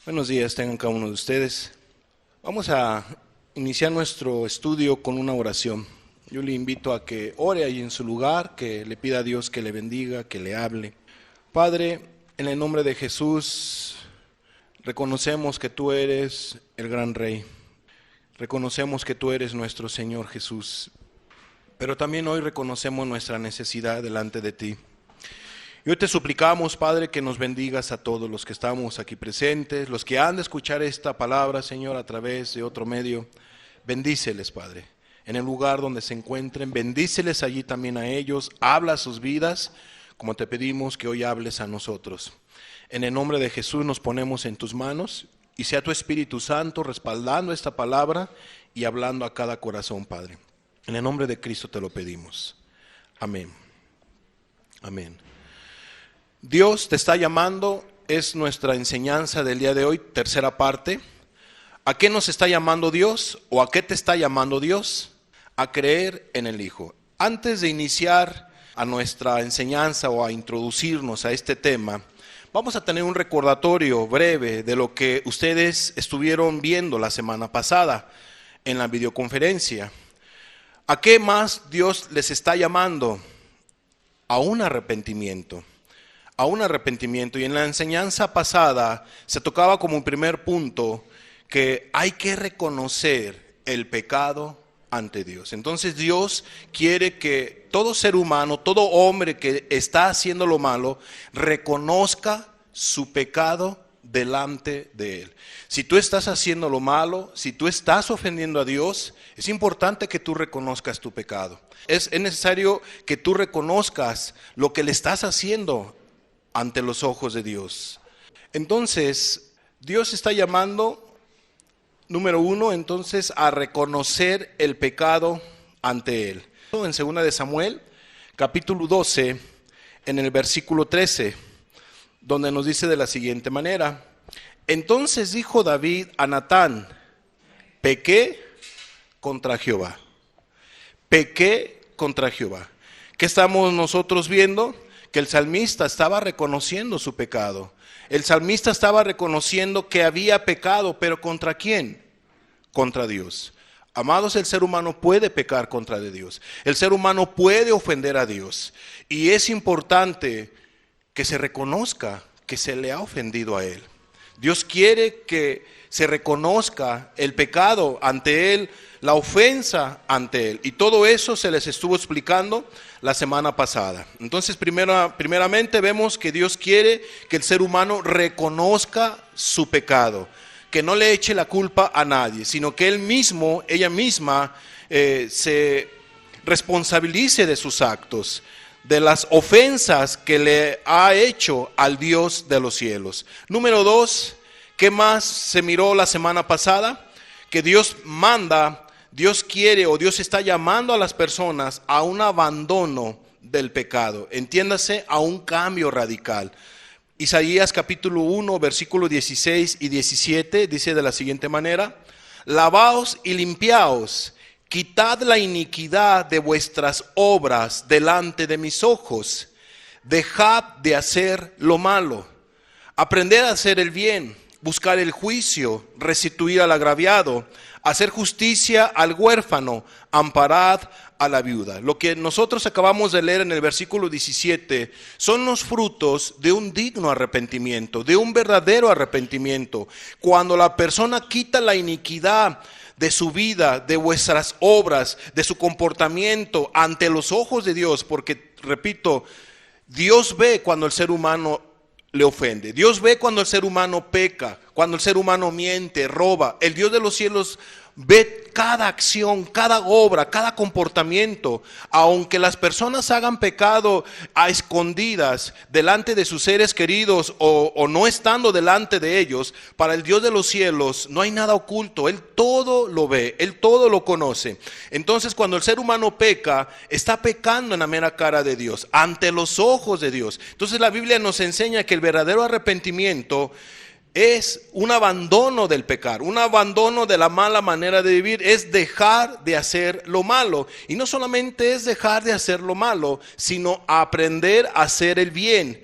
Buenos días, tengan cada uno de ustedes. Vamos a iniciar nuestro estudio con una oración. Yo le invito a que ore ahí en su lugar, que le pida a Dios que le bendiga, que le hable. Padre, en el nombre de Jesús, reconocemos que tú eres el gran Rey. Reconocemos que tú eres nuestro Señor Jesús. Pero también hoy reconocemos nuestra necesidad delante de ti. Y hoy te suplicamos, Padre, que nos bendigas a todos los que estamos aquí presentes, los que han de escuchar esta palabra, Señor, a través de otro medio. Bendíceles, Padre, en el lugar donde se encuentren. Bendíceles allí también a ellos. Habla a sus vidas, como te pedimos que hoy hables a nosotros. En el nombre de Jesús nos ponemos en tus manos y sea tu Espíritu Santo respaldando esta palabra y hablando a cada corazón, Padre. En el nombre de Cristo te lo pedimos. Amén. Amén. Dios te está llamando, es nuestra enseñanza del día de hoy, tercera parte. ¿A qué nos está llamando Dios o a qué te está llamando Dios? A creer en el Hijo. Antes de iniciar a nuestra enseñanza o a introducirnos a este tema, vamos a tener un recordatorio breve de lo que ustedes estuvieron viendo la semana pasada en la videoconferencia. ¿A qué más Dios les está llamando? A un arrepentimiento. A un arrepentimiento. Y en la enseñanza pasada se tocaba como un primer punto que hay que reconocer el pecado ante Dios. Entonces Dios quiere que todo ser humano, todo hombre que está haciendo lo malo, reconozca su pecado delante de Él. Si tú estás haciendo lo malo, si tú estás ofendiendo a Dios, es importante que tú reconozcas tu pecado. Es necesario que tú reconozcas lo que le estás haciendo ante los ojos de Dios. Entonces, Dios está llamando, número uno, entonces, a reconocer el pecado ante Él. En 2 de Samuel, capítulo 12, en el versículo 13, donde nos dice de la siguiente manera: entonces dijo David a Natán, pequé contra Jehová. Pequé contra Jehová. ¿Qué estamos nosotros viendo? Que el salmista estaba reconociendo su pecado. El salmista estaba reconociendo que había pecado, pero ¿contra quién? Contra Dios. Amados, el ser humano puede pecar contra de Dios. El ser humano puede ofender a Dios. Y es importante que se reconozca que se le ha ofendido a Él. Dios quiere que se reconozca el pecado ante Él, la ofensa ante Él. Y todo eso se les estuvo explicando la semana pasada. Entonces, primeramente vemos que Dios quiere que el ser humano reconozca su pecado, que no le eche la culpa a nadie, sino que él mismo, ella misma, se responsabilice de sus actos, de las ofensas que le ha hecho al Dios de los cielos. Número 2, ¿qué más se miró la semana pasada? Que Dios manda, Dios quiere o Dios está llamando a las personas a un abandono del pecado. Entiéndase, a un cambio radical. Isaías capítulo 1, versículos 16 y 17 dice de la siguiente manera: lavaos y limpiaos, quitad la iniquidad de vuestras obras delante de mis ojos, dejad de hacer lo malo, aprended a hacer el bien, buscar el juicio, restituir al agraviado, hacer justicia al huérfano, amparad a la viuda. Lo que nosotros acabamos de leer en el versículo 17 son los frutos de un digno arrepentimiento, de un verdadero arrepentimiento. Cuando la persona quita la iniquidad de su vida, de vuestras obras, de su comportamiento ante los ojos de Dios, porque, repito, Dios ve cuando el ser humano le ofende. Dios ve cuando el ser humano peca, cuando el ser humano miente, roba. El Dios de los cielos ve cada acción, cada obra, cada comportamiento. Aunque las personas hagan pecado a escondidas delante de sus seres queridos o no estando delante de ellos, para el Dios de los cielos no hay nada oculto. Él todo lo ve, Él todo lo conoce. Entonces, cuando el ser humano peca, está pecando en la mera cara de Dios, ante los ojos de Dios. Entonces la Biblia nos enseña que el verdadero arrepentimiento es un abandono del pecar, un abandono de la mala manera de vivir, es dejar de hacer lo malo. Y no solamente es dejar de hacer lo malo, sino aprender a hacer el bien.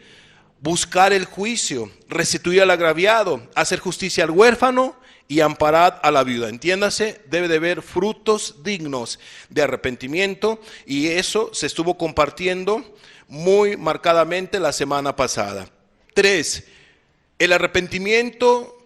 buscar el juicio, restituir al agraviado, hacer justicia al huérfano y amparar a la viuda. Entiéndase, debe de haber frutos dignos de arrepentimiento, y eso se estuvo compartiendo muy marcadamente la semana pasada. 3. El arrepentimiento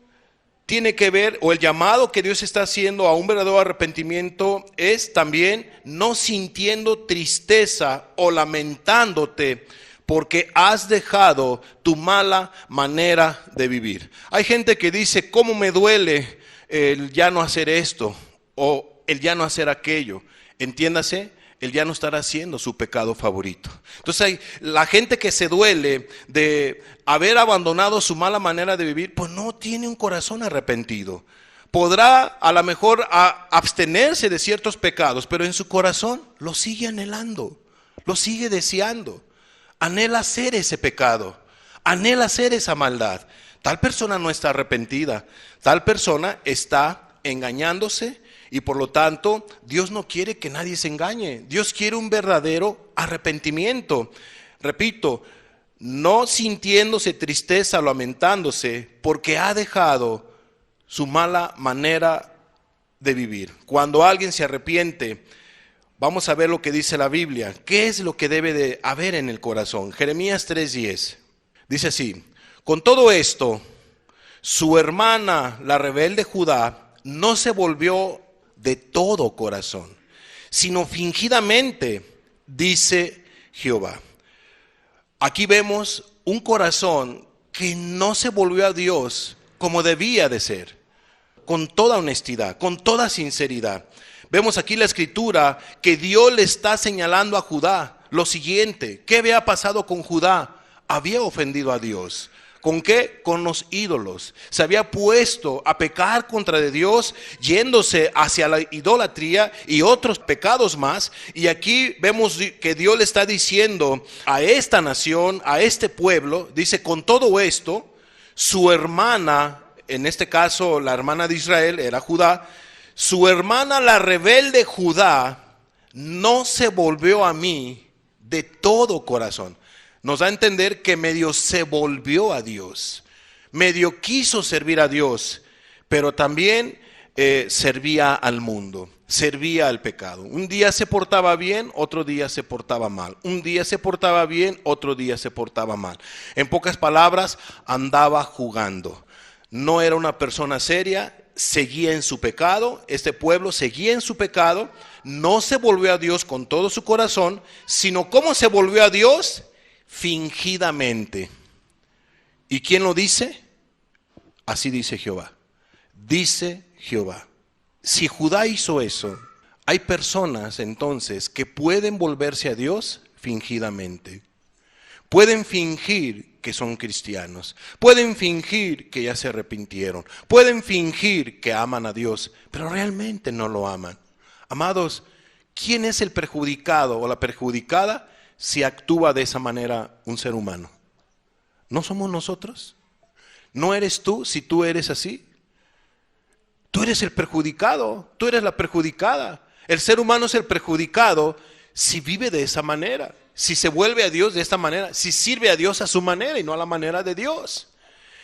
tiene que ver, o el llamado que Dios está haciendo a un verdadero arrepentimiento es también no sintiendo tristeza o lamentándote porque has dejado tu mala manera de vivir. Hay gente que dice, ¿cómo me duele el ya no hacer esto o el ya no hacer aquello? Entiéndase, el ya no estar haciendo su pecado favorito. Entonces hay la gente que se duele de haber abandonado su mala manera de vivir, pues no tiene un corazón arrepentido. Podrá a lo mejor abstenerse de ciertos pecados, pero en su corazón lo sigue anhelando, lo sigue deseando. Anhela hacer ese pecado, anhela hacer esa maldad. Tal persona no está arrepentida, tal persona está engañándose, y por lo tanto Dios no quiere que nadie se engañe. Dios quiere un verdadero arrepentimiento. Repito, no sintiéndose tristeza o lamentándose porque ha dejado su mala manera de vivir. Cuando alguien se arrepiente, vamos a ver lo que dice la Biblia. ¿Qué es lo que debe de haber en el corazón? Jeremías 3:10 dice así: con todo esto, su hermana, la rebelde Judá, no se volvió de todo corazón, sino fingidamente, dice Jehová. Aquí vemos un corazón que no se volvió a Dios como debía de ser, con toda honestidad, con toda sinceridad. Vemos aquí la escritura que Dios le está señalando a Judá lo siguiente. ¿Qué había pasado con Judá? Había ofendido a Dios. ¿Con qué? Con los ídolos. Se había puesto a pecar contra de Dios, yéndose hacia la idolatría y otros pecados más. Y aquí vemos que Dios le está diciendo a esta nación, a este pueblo, dice, con todo esto, su hermana, en este caso la hermana de Israel era Judá, su hermana la rebelde Judá no se volvió a mí de todo corazón. Nos da a entender que medio se volvió a Dios, medio quiso servir a Dios, pero también servía al mundo, servía al pecado. Un día se portaba bien, otro día se portaba mal. Un día se portaba bien, otro día se portaba mal. En pocas palabras, andaba jugando. No era una persona seria, seguía en su pecado. Este pueblo seguía en su pecado, no se volvió a Dios con todo su corazón, sino ¿cómo se volvió a Dios? Fingidamente. ¿Y quién lo dice? Así dice Jehová. Dice Jehová. Si Judá hizo eso, hay personas entonces que pueden volverse a Dios fingidamente. Pueden fingir que son cristianos, pueden fingir que ya se arrepintieron, pueden fingir que aman a Dios, pero realmente no lo aman. Amados, ¿quién es el perjudicado o la perjudicada si actúa de esa manera un ser humano? ¿No somos nosotros? ¿No eres tú si tú eres así? Tú eres el perjudicado, tú eres la perjudicada. El ser humano es el perjudicado si vive de esa manera, si se vuelve a Dios de esta manera, si sirve a Dios a su manera y no a la manera de Dios.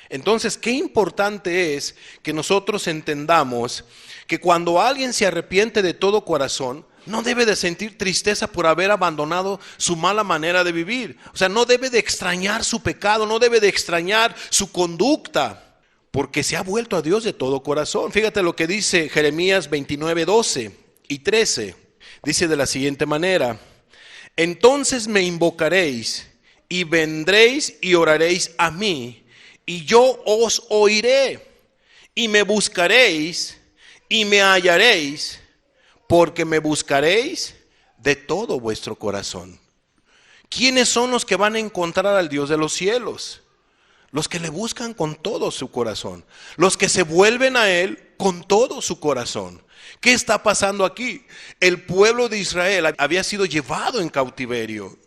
Entonces, qué importante es que nosotros entendamos que cuando alguien se arrepiente de todo corazón, no debe de sentir tristeza por haber abandonado su mala manera de vivir. O sea, no debe de extrañar su pecado, no debe de extrañar su conducta, porque se ha vuelto a Dios de todo corazón. Fíjate lo que dice Jeremías 29:12 y 13. Dice de la siguiente manera: entonces me invocaréis y vendréis y oraréis a mí, y yo os oiré, y me buscaréis y me hallaréis, porque me buscaréis de todo vuestro corazón. ¿Quiénes son los que van a encontrar al Dios de los cielos? Los que le buscan con todo su corazón, los que se vuelven a Él con todo su corazón. ¿Qué está pasando aquí? El pueblo de Israel había sido llevado en cautiverio.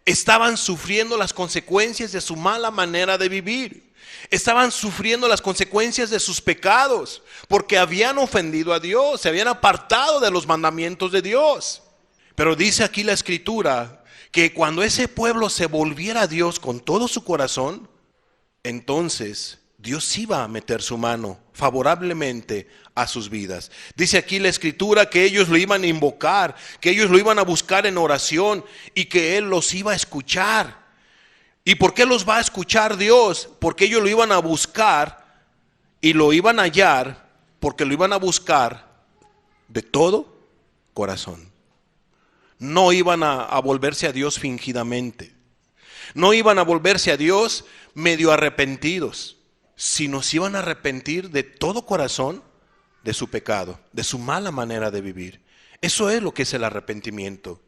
Estaban sufriendo las consecuencias de su mala manera de vivir. Estaban sufriendo las consecuencias de sus pecados, porque habían ofendido a Dios, se habían apartado de los mandamientos de Dios. Pero dice aquí la escritura que cuando ese pueblo se volviera a Dios con todo su corazón, entonces Dios iba a meter su mano favorablemente a sus vidas. Dice aquí la Escritura que ellos lo iban a invocar, que ellos lo iban a buscar en oración y que Él los iba a escuchar. ¿Y por qué los va a escuchar Dios? Porque ellos lo iban a buscar y lo iban a hallar, porque lo iban a buscar de todo corazón. No iban a volverse a Dios fingidamente. No iban a volverse a Dios medio arrepentidos, sino se iban a arrepentir de todo corazón de su pecado, de su mala manera de vivir. Eso es lo que es el arrepentimiento.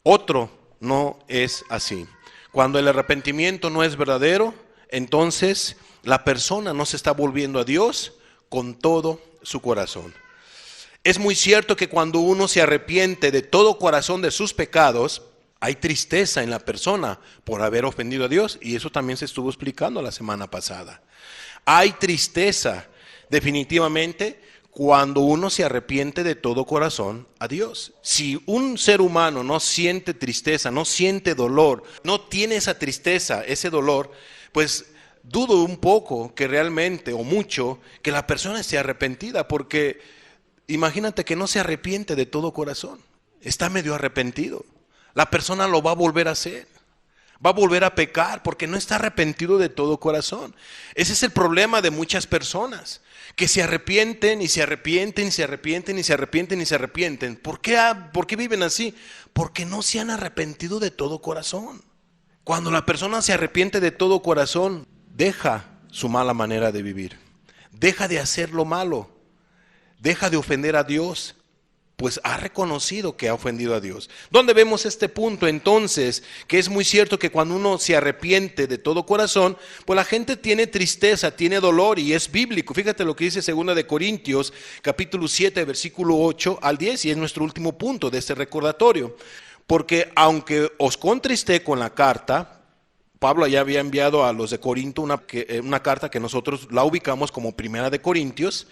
Otro no es así. Cuando el arrepentimiento no es verdadero, entonces la persona no se está volviendo a Dios con todo su corazón. Es muy cierto que cuando uno se arrepiente de todo corazón de sus pecados, hay tristeza en la persona por haber ofendido a Dios, y eso también se estuvo explicando la semana pasada. Hay tristeza definitivamente cuando uno se arrepiente de todo corazón a Dios. Si un ser humano no siente tristeza, no siente dolor, no tiene esa tristeza, ese dolor, pues dudo un poco que realmente o mucho que la persona esté arrepentida, porque imagínate que no se arrepiente de todo corazón, está medio arrepentido. La persona lo va a volver a hacer, va a volver a pecar porque no está arrepentido de todo corazón. Ese es el problema de muchas personas, que se arrepienten y se arrepienten y se arrepienten y se arrepienten y se arrepienten. ¿Por qué viven así? Porque no se han arrepentido de todo corazón. Cuando la persona se arrepiente de todo corazón, deja su mala manera de vivir, deja de hacer lo malo, deja de ofender a Dios, pues ha reconocido que ha ofendido a Dios. ¿Dónde vemos este punto entonces? Que es muy cierto que cuando uno se arrepiente de todo corazón, pues la gente tiene tristeza, tiene dolor, y es bíblico. Fíjate lo que dice 2 de Corintios, capítulo 7, versículo 8 al 10, y es nuestro último punto de este recordatorio. Porque aunque os contristé con la carta, Pablo ya había enviado a los de Corinto una carta que nosotros la ubicamos como 1 de Corintios,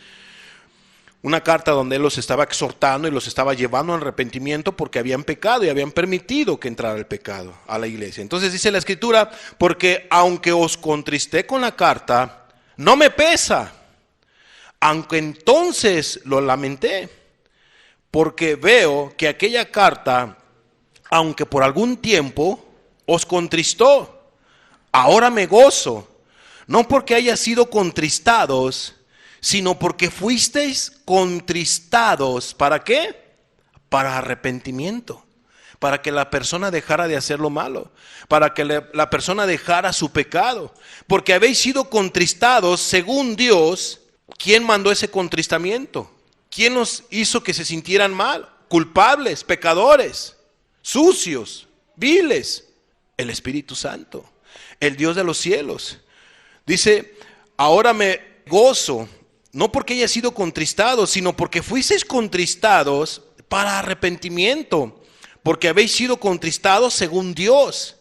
una carta donde él los estaba exhortando y los estaba llevando al arrepentimiento porque habían pecado y habían permitido que entrara el pecado a la iglesia. Entonces dice la Escritura, porque aunque os contristé con la carta, no me pesa, aunque entonces lo lamenté, porque veo que aquella carta, aunque por algún tiempo os contristó, ahora me gozo, no porque haya sido contristados, sino porque fuisteis contristados. ¿Para qué? Para arrepentimiento, para que la persona dejara de hacer lo malo, para que la persona dejara su pecado, porque habéis sido contristados según Dios. ¿Quién mandó ese contristamiento? ¿Quién nos hizo que se sintieran mal? Culpables, pecadores, sucios, viles. El Espíritu Santo, el Dios de los cielos. Dice, ahora me gozo, no porque haya sido contristados, sino porque fuisteis contristados para arrepentimiento, porque habéis sido contristados según Dios,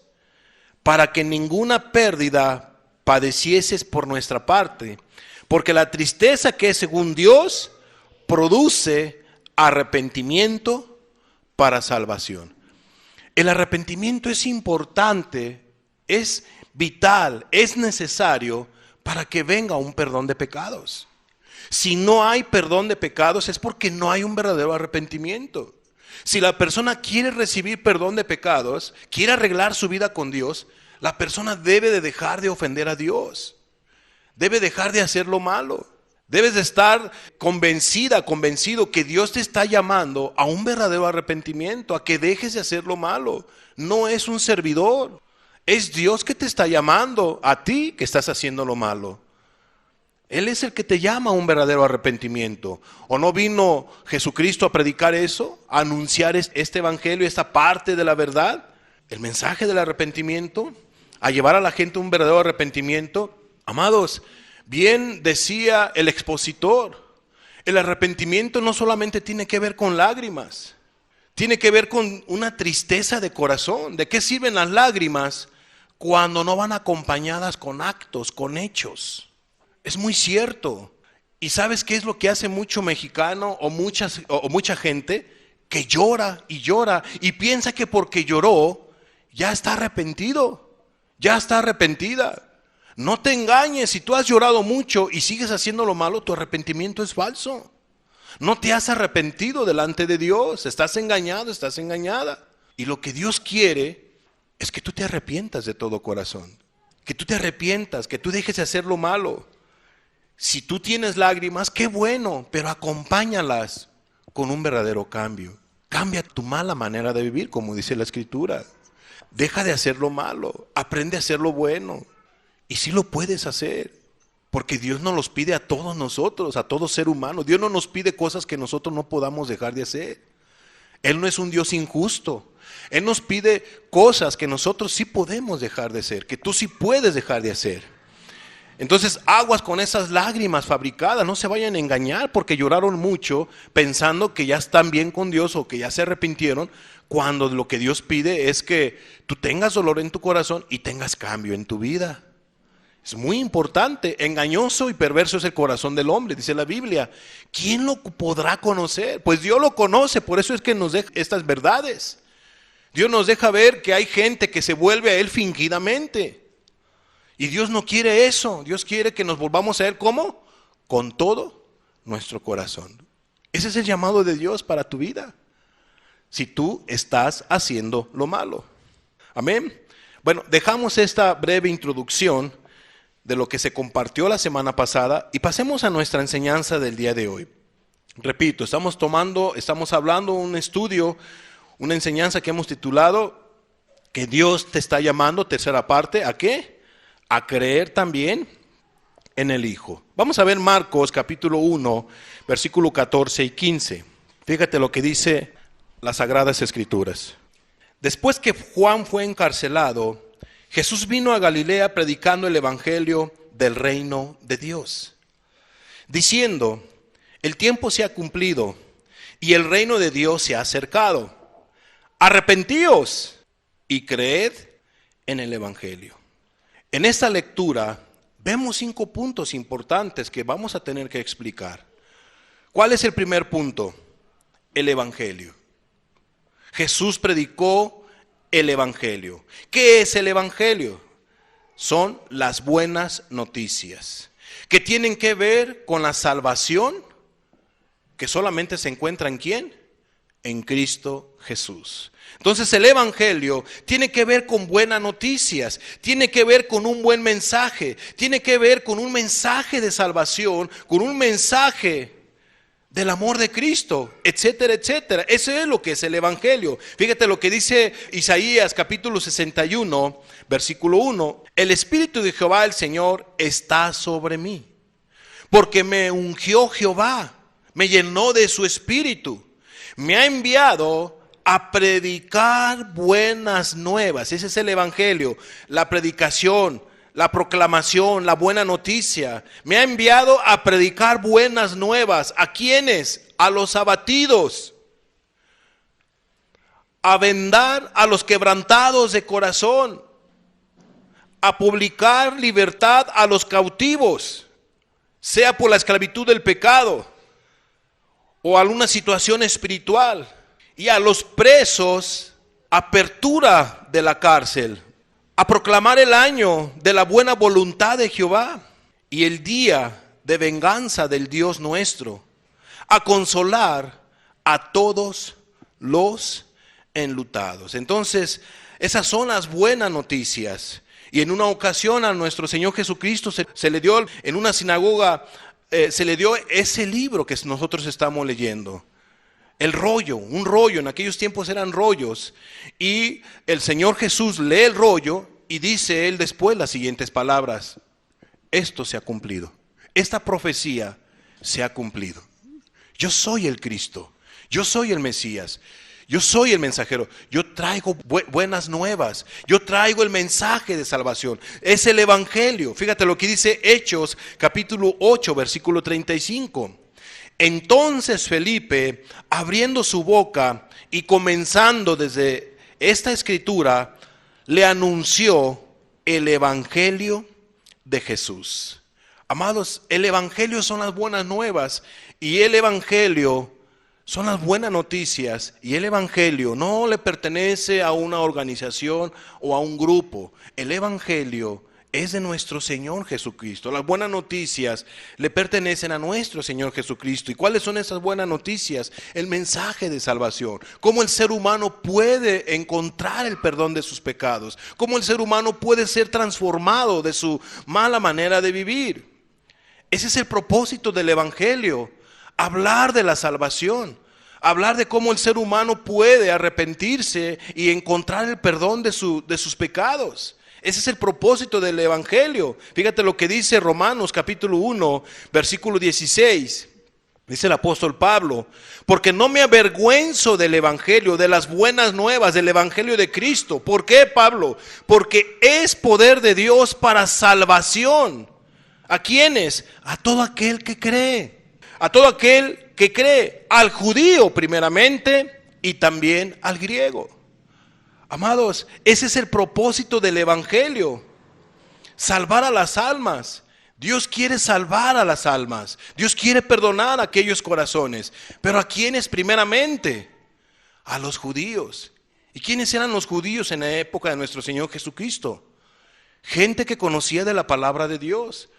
para que ninguna pérdida padecieses por nuestra parte, porque la tristeza que es según Dios produce arrepentimiento para salvación. El arrepentimiento es importante, es vital, es necesario para que venga un perdón de pecados. Si no hay perdón de pecados es porque no hay un verdadero arrepentimiento. Si la persona quiere recibir perdón de pecados, quiere arreglar su vida con Dios, la persona debe de dejar de ofender a Dios, debe dejar de hacer lo malo. Debes de estar convencido que Dios te está llamando a un verdadero arrepentimiento, a que dejes de hacer lo malo. No es un servidor, es Dios que te está llamando a ti que estás haciendo lo malo. Él es el que te llama a un verdadero arrepentimiento. ¿O no vino Jesucristo a predicar eso? A anunciar este evangelio, esta parte de la verdad, el mensaje del arrepentimiento, a llevar a la gente a un verdadero arrepentimiento. Amados, bien decía el expositor, el arrepentimiento no solamente tiene que ver con lágrimas, tiene que ver con una tristeza de corazón. ¿De qué sirven las lágrimas cuando no van acompañadas con actos, con hechos? Es muy cierto. ¿Y sabes qué es lo que hace mucho mexicano o mucha gente? Que llora y piensa que porque lloró ya está arrepentido, ya está arrepentida. No te engañes, si tú has llorado mucho y sigues haciendo lo malo, tu arrepentimiento es falso. No te has arrepentido delante de Dios, estás engañado, estás engañada. Y lo que Dios quiere es que tú te arrepientas de todo corazón, que tú te arrepientas, que tú dejes de hacer lo malo. Si tú tienes lágrimas, qué bueno, pero acompáñalas con un verdadero cambio. Cambia tu mala manera de vivir, como dice la Escritura. Deja de hacer lo malo, aprende a hacer lo bueno. Y sí lo puedes hacer, porque Dios nos los pide a todos nosotros, a todo ser humano. Dios no nos pide cosas que nosotros no podamos dejar de hacer. Él no es un Dios injusto. Él nos pide cosas que nosotros sí podemos dejar de hacer, que tú sí puedes dejar de hacer. Entonces, aguas con esas lágrimas fabricadas, no se vayan a engañar porque lloraron mucho pensando que ya están bien con Dios o que ya se arrepintieron, cuando lo que Dios pide es que tú tengas dolor en tu corazón y tengas cambio en tu vida. Es muy importante. Engañoso y perverso es el corazón del hombre, dice la Biblia. ¿Quién lo podrá conocer? Pues Dios lo conoce, por eso es que nos deja estas verdades. Dios nos deja ver que hay gente que se vuelve a Él fingidamente. Y Dios no quiere eso. Dios quiere que nos volvamos a Él, ¿cómo? Con todo nuestro corazón. Ese es el llamado de Dios para tu vida, si tú estás haciendo lo malo. Amén. Bueno, dejamos esta breve introducción de lo que se compartió la semana pasada y pasemos a nuestra enseñanza del día de hoy. Repito, estamos hablando un estudio, una enseñanza que hemos titulado que Dios te está llamando, tercera parte, ¿a qué? A creer también en el Hijo. Vamos a ver Marcos capítulo 1, versículo 14 y 15. Fíjate lo que dice las Sagradas Escrituras. Después que Juan fue encarcelado, Jesús vino a Galilea predicando el evangelio del reino de Dios, diciendo: el tiempo se ha cumplido y el reino de Dios se ha acercado. Arrepentíos y creed en el evangelio. En esta lectura vemos 5 puntos importantes que vamos a tener que explicar. ¿Cuál es el primer punto? El evangelio. Jesús predicó el evangelio. ¿Qué es el evangelio? Son las buenas noticias que tienen que ver con la salvación que solamente se encuentra ¿en quién? En Cristo Jesús. Entonces el evangelio tiene que ver con buenas noticias, tiene que ver con un buen mensaje, tiene que ver con un mensaje de salvación, con un mensaje del amor de Cristo, etcétera, etcétera. Eso es lo que es el evangelio. Fíjate lo que dice Isaías capítulo 61, versículo 1. El Espíritu de Jehová el Señor está sobre mí, porque me ungió Jehová, me llenó de su Espíritu, me ha enviado a predicar buenas nuevas. Ese es el evangelio, la predicación, la proclamación, la buena noticia. Me ha enviado a predicar buenas nuevas. ¿A quiénes? A los abatidos, a vendar a los quebrantados de corazón, a publicar libertad a los cautivos, sea por la esclavitud del pecado o alguna situación espiritual, y a los presos apertura de la cárcel, a proclamar el año de la buena voluntad de Jehová y el día de venganza del Dios nuestro, a consolar a todos los enlutados. Entonces, esas son las buenas noticias. Y en una ocasión a nuestro Señor Jesucristo se le dio en una sinagoga, se le dio ese libro que nosotros estamos leyendo. El rollo, un rollo, en aquellos tiempos eran rollos, y el Señor Jesús lee el rollo y dice él después las siguientes palabras: esto se ha cumplido, esta profecía se ha cumplido. Yo soy el Cristo, yo soy el Mesías, yo soy el mensajero, yo traigo buenas nuevas, yo traigo el mensaje de salvación, es el evangelio. Fíjate lo que dice Hechos capítulo 8 versículo 35. Entonces Felipe, abriendo su boca y comenzando desde esta escritura, le anunció el evangelio de Jesús. Amados, el evangelio son las buenas nuevas, y el evangelio son las buenas noticias, y el evangelio no le pertenece a una organización o a un grupo. El evangelio es de nuestro Señor Jesucristo. Las buenas noticias le pertenecen a nuestro Señor Jesucristo. ¿Y cuáles son esas buenas noticias? El mensaje de salvación. Cómo el ser humano puede encontrar el perdón de sus pecados. Cómo el ser humano puede ser transformado de su mala manera de vivir. Ese es el propósito del Evangelio. Hablar de la salvación. Hablar de cómo el ser humano puede arrepentirse y encontrar el perdón de sus pecados. Ese es el propósito del Evangelio. Fíjate lo que dice Romanos capítulo 1, versículo 16. Dice el apóstol Pablo: porque no me avergüenzo del Evangelio, de las buenas nuevas, del Evangelio de Cristo. ¿Por qué, Pablo? Porque es poder de Dios para salvación. ¿A quiénes? A todo aquel que cree. A todo aquel que cree. Al judío primeramente y también al griego. Amados, ese es el propósito del Evangelio. Salvar a las almas. Dios quiere salvar a las almas. Dios quiere perdonar a aquellos corazones. Pero ¿a quiénes primeramente? A los judíos. ¿Y quiénes eran los judíos en la época de nuestro Señor Jesucristo? Gente que conocía de la palabra de Dios.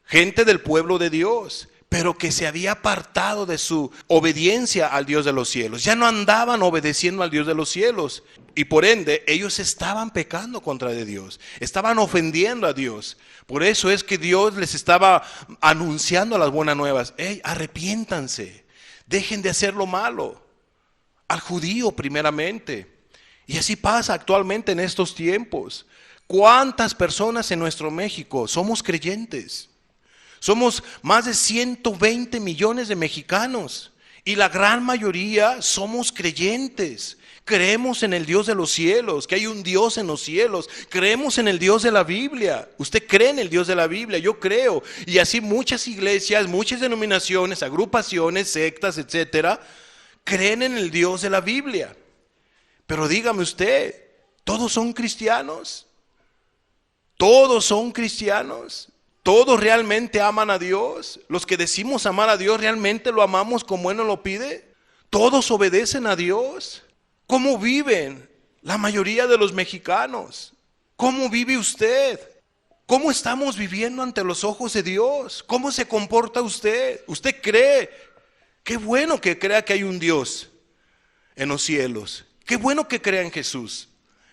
Gente del pueblo de Dios, pero que se había apartado de su obediencia al Dios de los cielos. Ya no andaban obedeciendo al Dios de los cielos. Y por ende, ellos estaban pecando contra de Dios. Estaban ofendiendo a Dios. Por eso es que Dios les estaba anunciando las buenas nuevas. Hey, arrepiéntanse. Dejen de hacer lo malo. Al judío primeramente. Y así pasa actualmente en estos tiempos. ¿Cuántas personas en nuestro México somos creyentes? Somos más de 120 millones de mexicanos y la gran mayoría somos creyentes. Creemos en el Dios de los cielos, que hay un Dios en los cielos. Creemos en el Dios de la Biblia. Usted cree en el Dios de la Biblia, yo creo. Y así muchas iglesias, muchas denominaciones, agrupaciones, sectas, etcétera, creen en el Dios de la Biblia. Pero dígame usted, ¿todos son cristianos? ¿Todos son cristianos? ¿Todos realmente aman a Dios? ¿Los que decimos amar a Dios realmente lo amamos como Él nos lo pide? ¿Todos obedecen a Dios? ¿Cómo viven la mayoría de los mexicanos? ¿Cómo vive usted? ¿Cómo estamos viviendo ante los ojos de Dios? ¿Cómo se comporta usted? ¿Usted cree? Qué bueno que crea que hay un Dios en los cielos. Qué bueno que crea en Jesús.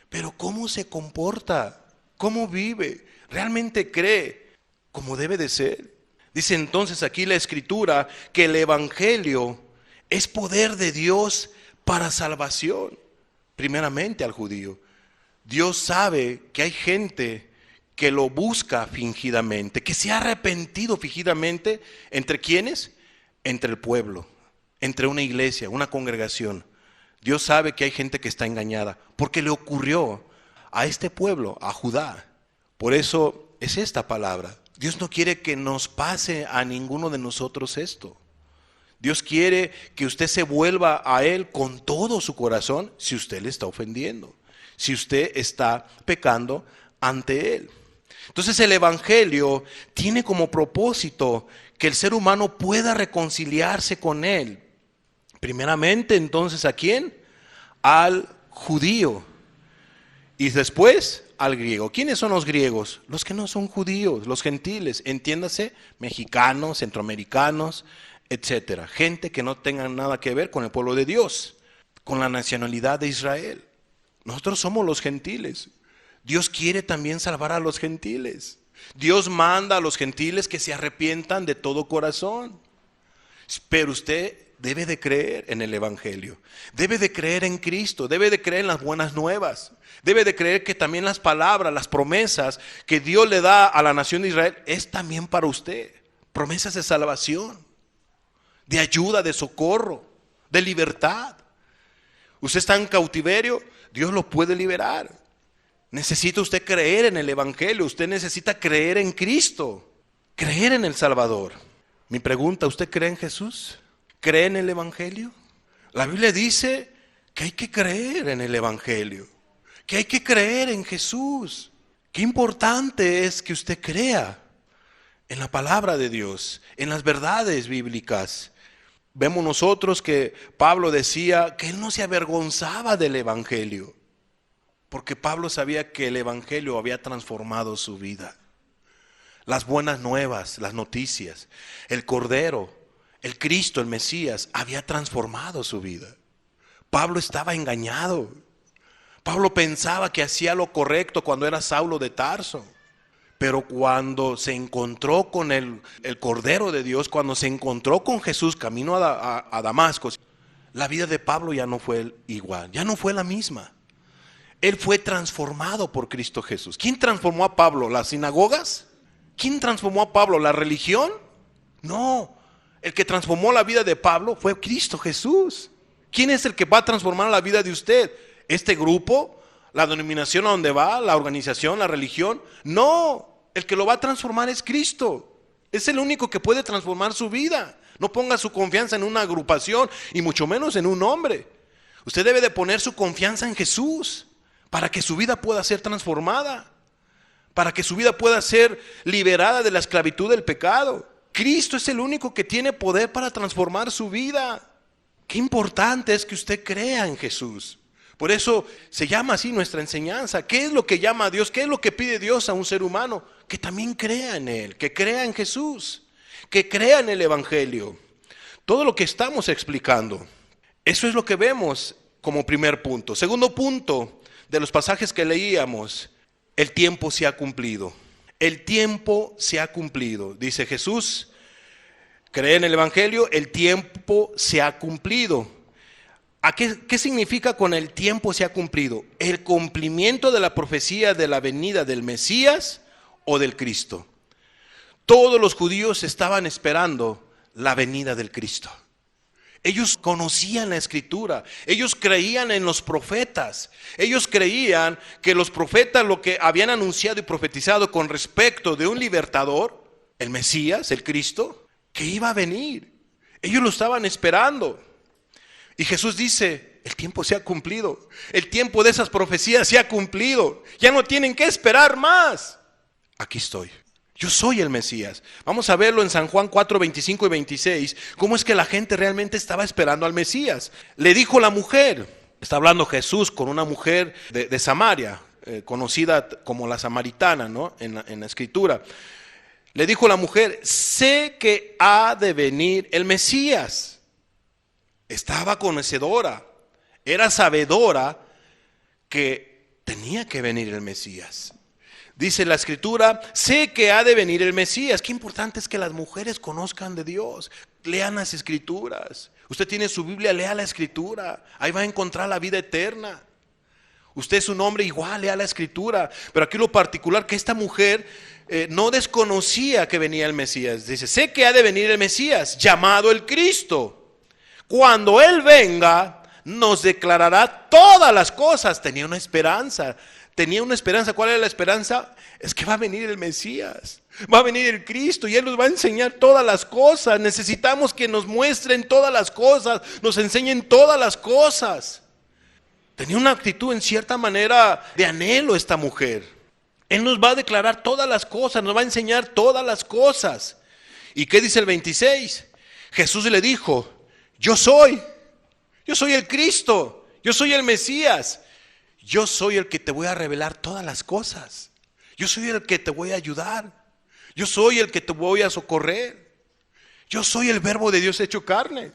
Pero ¿cómo se comporta? ¿Cómo vive? ¿Realmente cree como debe de ser? Dice entonces aquí la Escritura que el Evangelio es poder de Dios para salvación, primeramente al judío. Dios sabe que hay gente que lo busca fingidamente, que se ha arrepentido fingidamente. ¿Entre quiénes? Entre el pueblo, entre una iglesia, una congregación. Dios sabe que hay gente que está engañada, porque le ocurrió a este pueblo, a Judá. Por eso es esta palabra. Dios no quiere que nos pase a ninguno de nosotros esto. Dios quiere que usted se vuelva a Él con todo su corazón si usted le está ofendiendo, si usted está pecando ante Él. Entonces el Evangelio tiene como propósito que el ser humano pueda reconciliarse con Él. Primeramente, entonces, ¿a quién? Al judío. Y después al griego. ¿Quiénes son los griegos? Los que no son judíos, los gentiles. Entiéndase, mexicanos, centroamericanos, etcétera. Gente que no tenga nada que ver con el pueblo de Dios, con la nacionalidad de Israel. Nosotros somos los gentiles. Dios quiere también salvar a los gentiles. Dios manda a los gentiles que se arrepientan de todo corazón. Pero usted debe de creer en el Evangelio, debe de creer en Cristo, debe de creer en las buenas nuevas, debe de creer que también las palabras, las promesas que Dios le da a la nación de Israel es también para usted. Promesas de salvación, de ayuda, de socorro, de libertad. Usted está en cautiverio, Dios lo puede liberar. Necesita usted creer en el Evangelio, usted necesita creer en Cristo, creer en el Salvador. Mi pregunta, ¿usted cree en Jesús? ¿Cree en el Evangelio? La Biblia dice que hay que creer en el Evangelio, que hay que creer en Jesús. Qué importante es que usted crea en la palabra de Dios, en las verdades bíblicas. Vemos nosotros que Pablo decía que él no se avergonzaba del Evangelio, porque Pablo sabía que el Evangelio había transformado su vida. las buenas nuevas, las noticias. El Cordero, el Cristo, el Mesías, había transformado su vida. Pablo estaba engañado. Pablo pensaba que hacía lo correcto cuando era Saulo de Tarso. Pero cuando se encontró con el Cordero de Dios, cuando se encontró con Jesús camino a Damasco, la vida de Pablo ya no fue igual, ya no fue la misma. Él fue transformado por Cristo Jesús. ¿Quién transformó a Pablo? ¿Las sinagogas? ¿Quién transformó a Pablo? ¿La religión? No, el que transformó la vida de Pablo fue Cristo Jesús. ¿Quién es el que va a transformar la vida de usted? ¿Este grupo? ¿La denominación a donde va? ¿La organización? ¿La religión? No, el que lo va a transformar es Cristo. Es el único que puede transformar su vida. No ponga su confianza en una agrupación y mucho menos en un hombre. Usted debe de poner su confianza en Jesús para que su vida pueda ser transformada, para que su vida pueda ser liberada de la esclavitud del pecado. Cristo es el único que tiene poder para transformar su vida. Qué importante es que usted crea en Jesús. Por eso se llama así nuestra enseñanza. ¿Qué es lo que llama a Dios? ¿Qué es lo que pide Dios a un ser humano? Que también crea en Él, que crea en Jesús, que crea en el Evangelio. Todo lo que estamos explicando, eso es lo que vemos como primer punto. Segundo punto de los pasajes que leíamos, el tiempo se ha cumplido. El tiempo se ha cumplido. Dice Jesús, cree en el Evangelio, el tiempo se ha cumplido. ¿Qué significa con el tiempo se ha cumplido? El cumplimiento de la profecía de la venida del Mesías o del Cristo. Todos los judíos estaban esperando la venida del Cristo. Ellos conocían la Escritura, ellos creían en los profetas, ellos creían que los profetas lo que habían anunciado y profetizado con respecto de un libertador, el Mesías, el Cristo, que iba a venir. Ellos lo estaban esperando. Y Jesús dice, el tiempo se ha cumplido, el tiempo de esas profecías se ha cumplido, ya no tienen que esperar más. Aquí estoy. Yo soy el Mesías. Vamos a verlo en San Juan 4, 25 y 26. Cómo es que la gente realmente estaba esperando al Mesías. Le dijo la mujer, está hablando Jesús con una mujer de Samaria, conocida como la samaritana, ¿no? en la escritura. Le dijo la mujer, sé que ha de venir el Mesías. Estaba conocedora, era sabedora que tenía que venir el Mesías. Dice la Escritura, sé que ha de venir el Mesías. Qué importante es que las mujeres conozcan de Dios, lean las Escrituras. Usted tiene su Biblia, lea la Escritura, ahí va a encontrar la vida eterna. Usted es un hombre igual, lea la Escritura. Pero aquí lo particular, que esta mujer no desconocía que venía el Mesías. Dice, sé que ha de venir el Mesías, llamado el Cristo. Cuando Él venga, nos declarará todas las cosas. Tenía una esperanza. ¿Cuál era la esperanza? Es que va a venir el Mesías, va a venir el Cristo y Él nos va a enseñar todas las cosas. Necesitamos que nos muestren todas las cosas, nos enseñen todas las cosas. Tenía una actitud en cierta manera de anhelo esta mujer. Él nos va a declarar todas las cosas, nos va a enseñar todas las cosas. ¿Y qué dice el 26? Jesús le dijo, yo soy el Cristo, yo soy el Mesías. Yo soy el que te voy a revelar todas las cosas. Yo soy el que te voy a ayudar. Yo soy el que te voy a socorrer. Yo soy el Verbo de Dios hecho carne.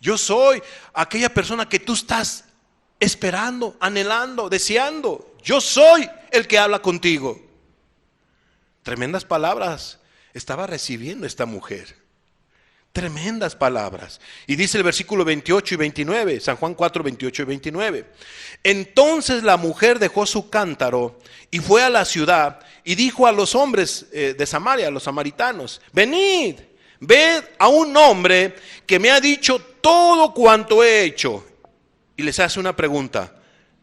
Yo soy aquella persona que tú estás esperando, anhelando, deseando. Yo soy el que habla contigo. Tremendas palabras estaba recibiendo esta mujer. Tremendas palabras. Y dice el versículo 28 y 29, San Juan 4, 28 y 29. Entonces la mujer dejó su cántaro y fue a la ciudad y dijo a los hombres de Samaria, a los samaritanos, venid, ved a un hombre que me ha dicho todo cuanto he hecho. Y les hace una pregunta,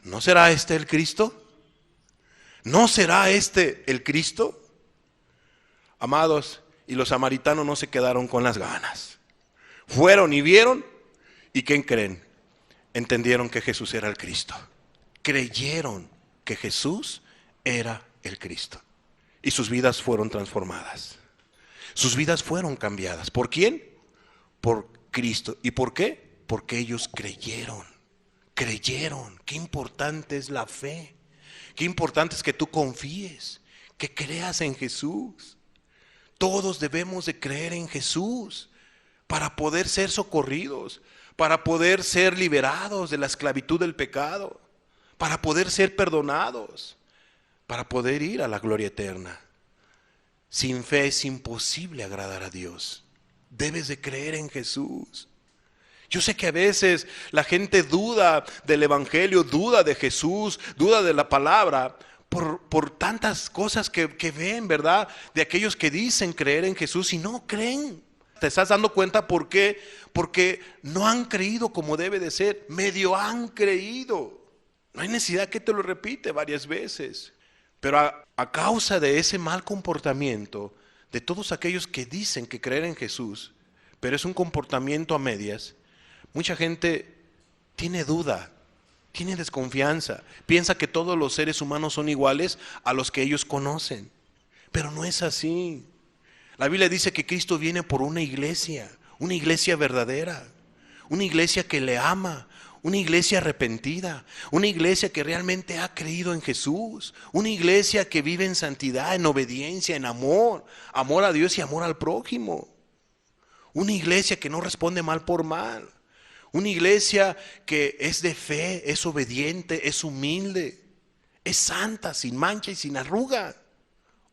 ¿no será este el Cristo? ¿No será este el Cristo? Amados, y los samaritanos no se quedaron con las ganas. Fueron y vieron, ¿y quién creen? Entendieron que Jesús era el Cristo. Creyeron que Jesús era el Cristo. Y sus vidas fueron transformadas. Sus vidas fueron cambiadas. ¿Por quién? Por Cristo. ¿Y por qué? Porque ellos creyeron. Creyeron. Qué importante es la fe. Qué importante es que tú confíes, que creas en Jesús. todos debemos de creer en Jesús para poder ser socorridos, para poder ser liberados de la esclavitud del pecado, para poder ser perdonados, para poder ir a la gloria eterna. Sin fe es imposible agradar a Dios. Debes de creer en Jesús. Yo sé que a veces la gente duda del Evangelio, duda de Jesús, duda de la palabra, por tantas cosas que ven, ¿verdad? De aquellos que dicen creer en Jesús y no creen. ¿Te estás dando cuenta por qué? Porque no han creído como debe de ser, medio han creído. No hay necesidad que te lo repite varias veces. Pero a causa de ese mal comportamiento de todos aquellos que dicen que creer en Jesús, pero es un comportamiento a medias, mucha gente tiene duda, tiene desconfianza, piensa que todos los seres humanos son iguales a los que ellos conocen, pero no es así. La Biblia dice que Cristo viene por una iglesia verdadera, una iglesia que le ama, una iglesia arrepentida, una iglesia que realmente ha creído en Jesús, una iglesia que vive en santidad, en obediencia, en amor a Dios y amor al prójimo, una iglesia que no responde mal por mal. Una iglesia que es de fe, es obediente, es humilde, es santa, sin mancha y sin arruga.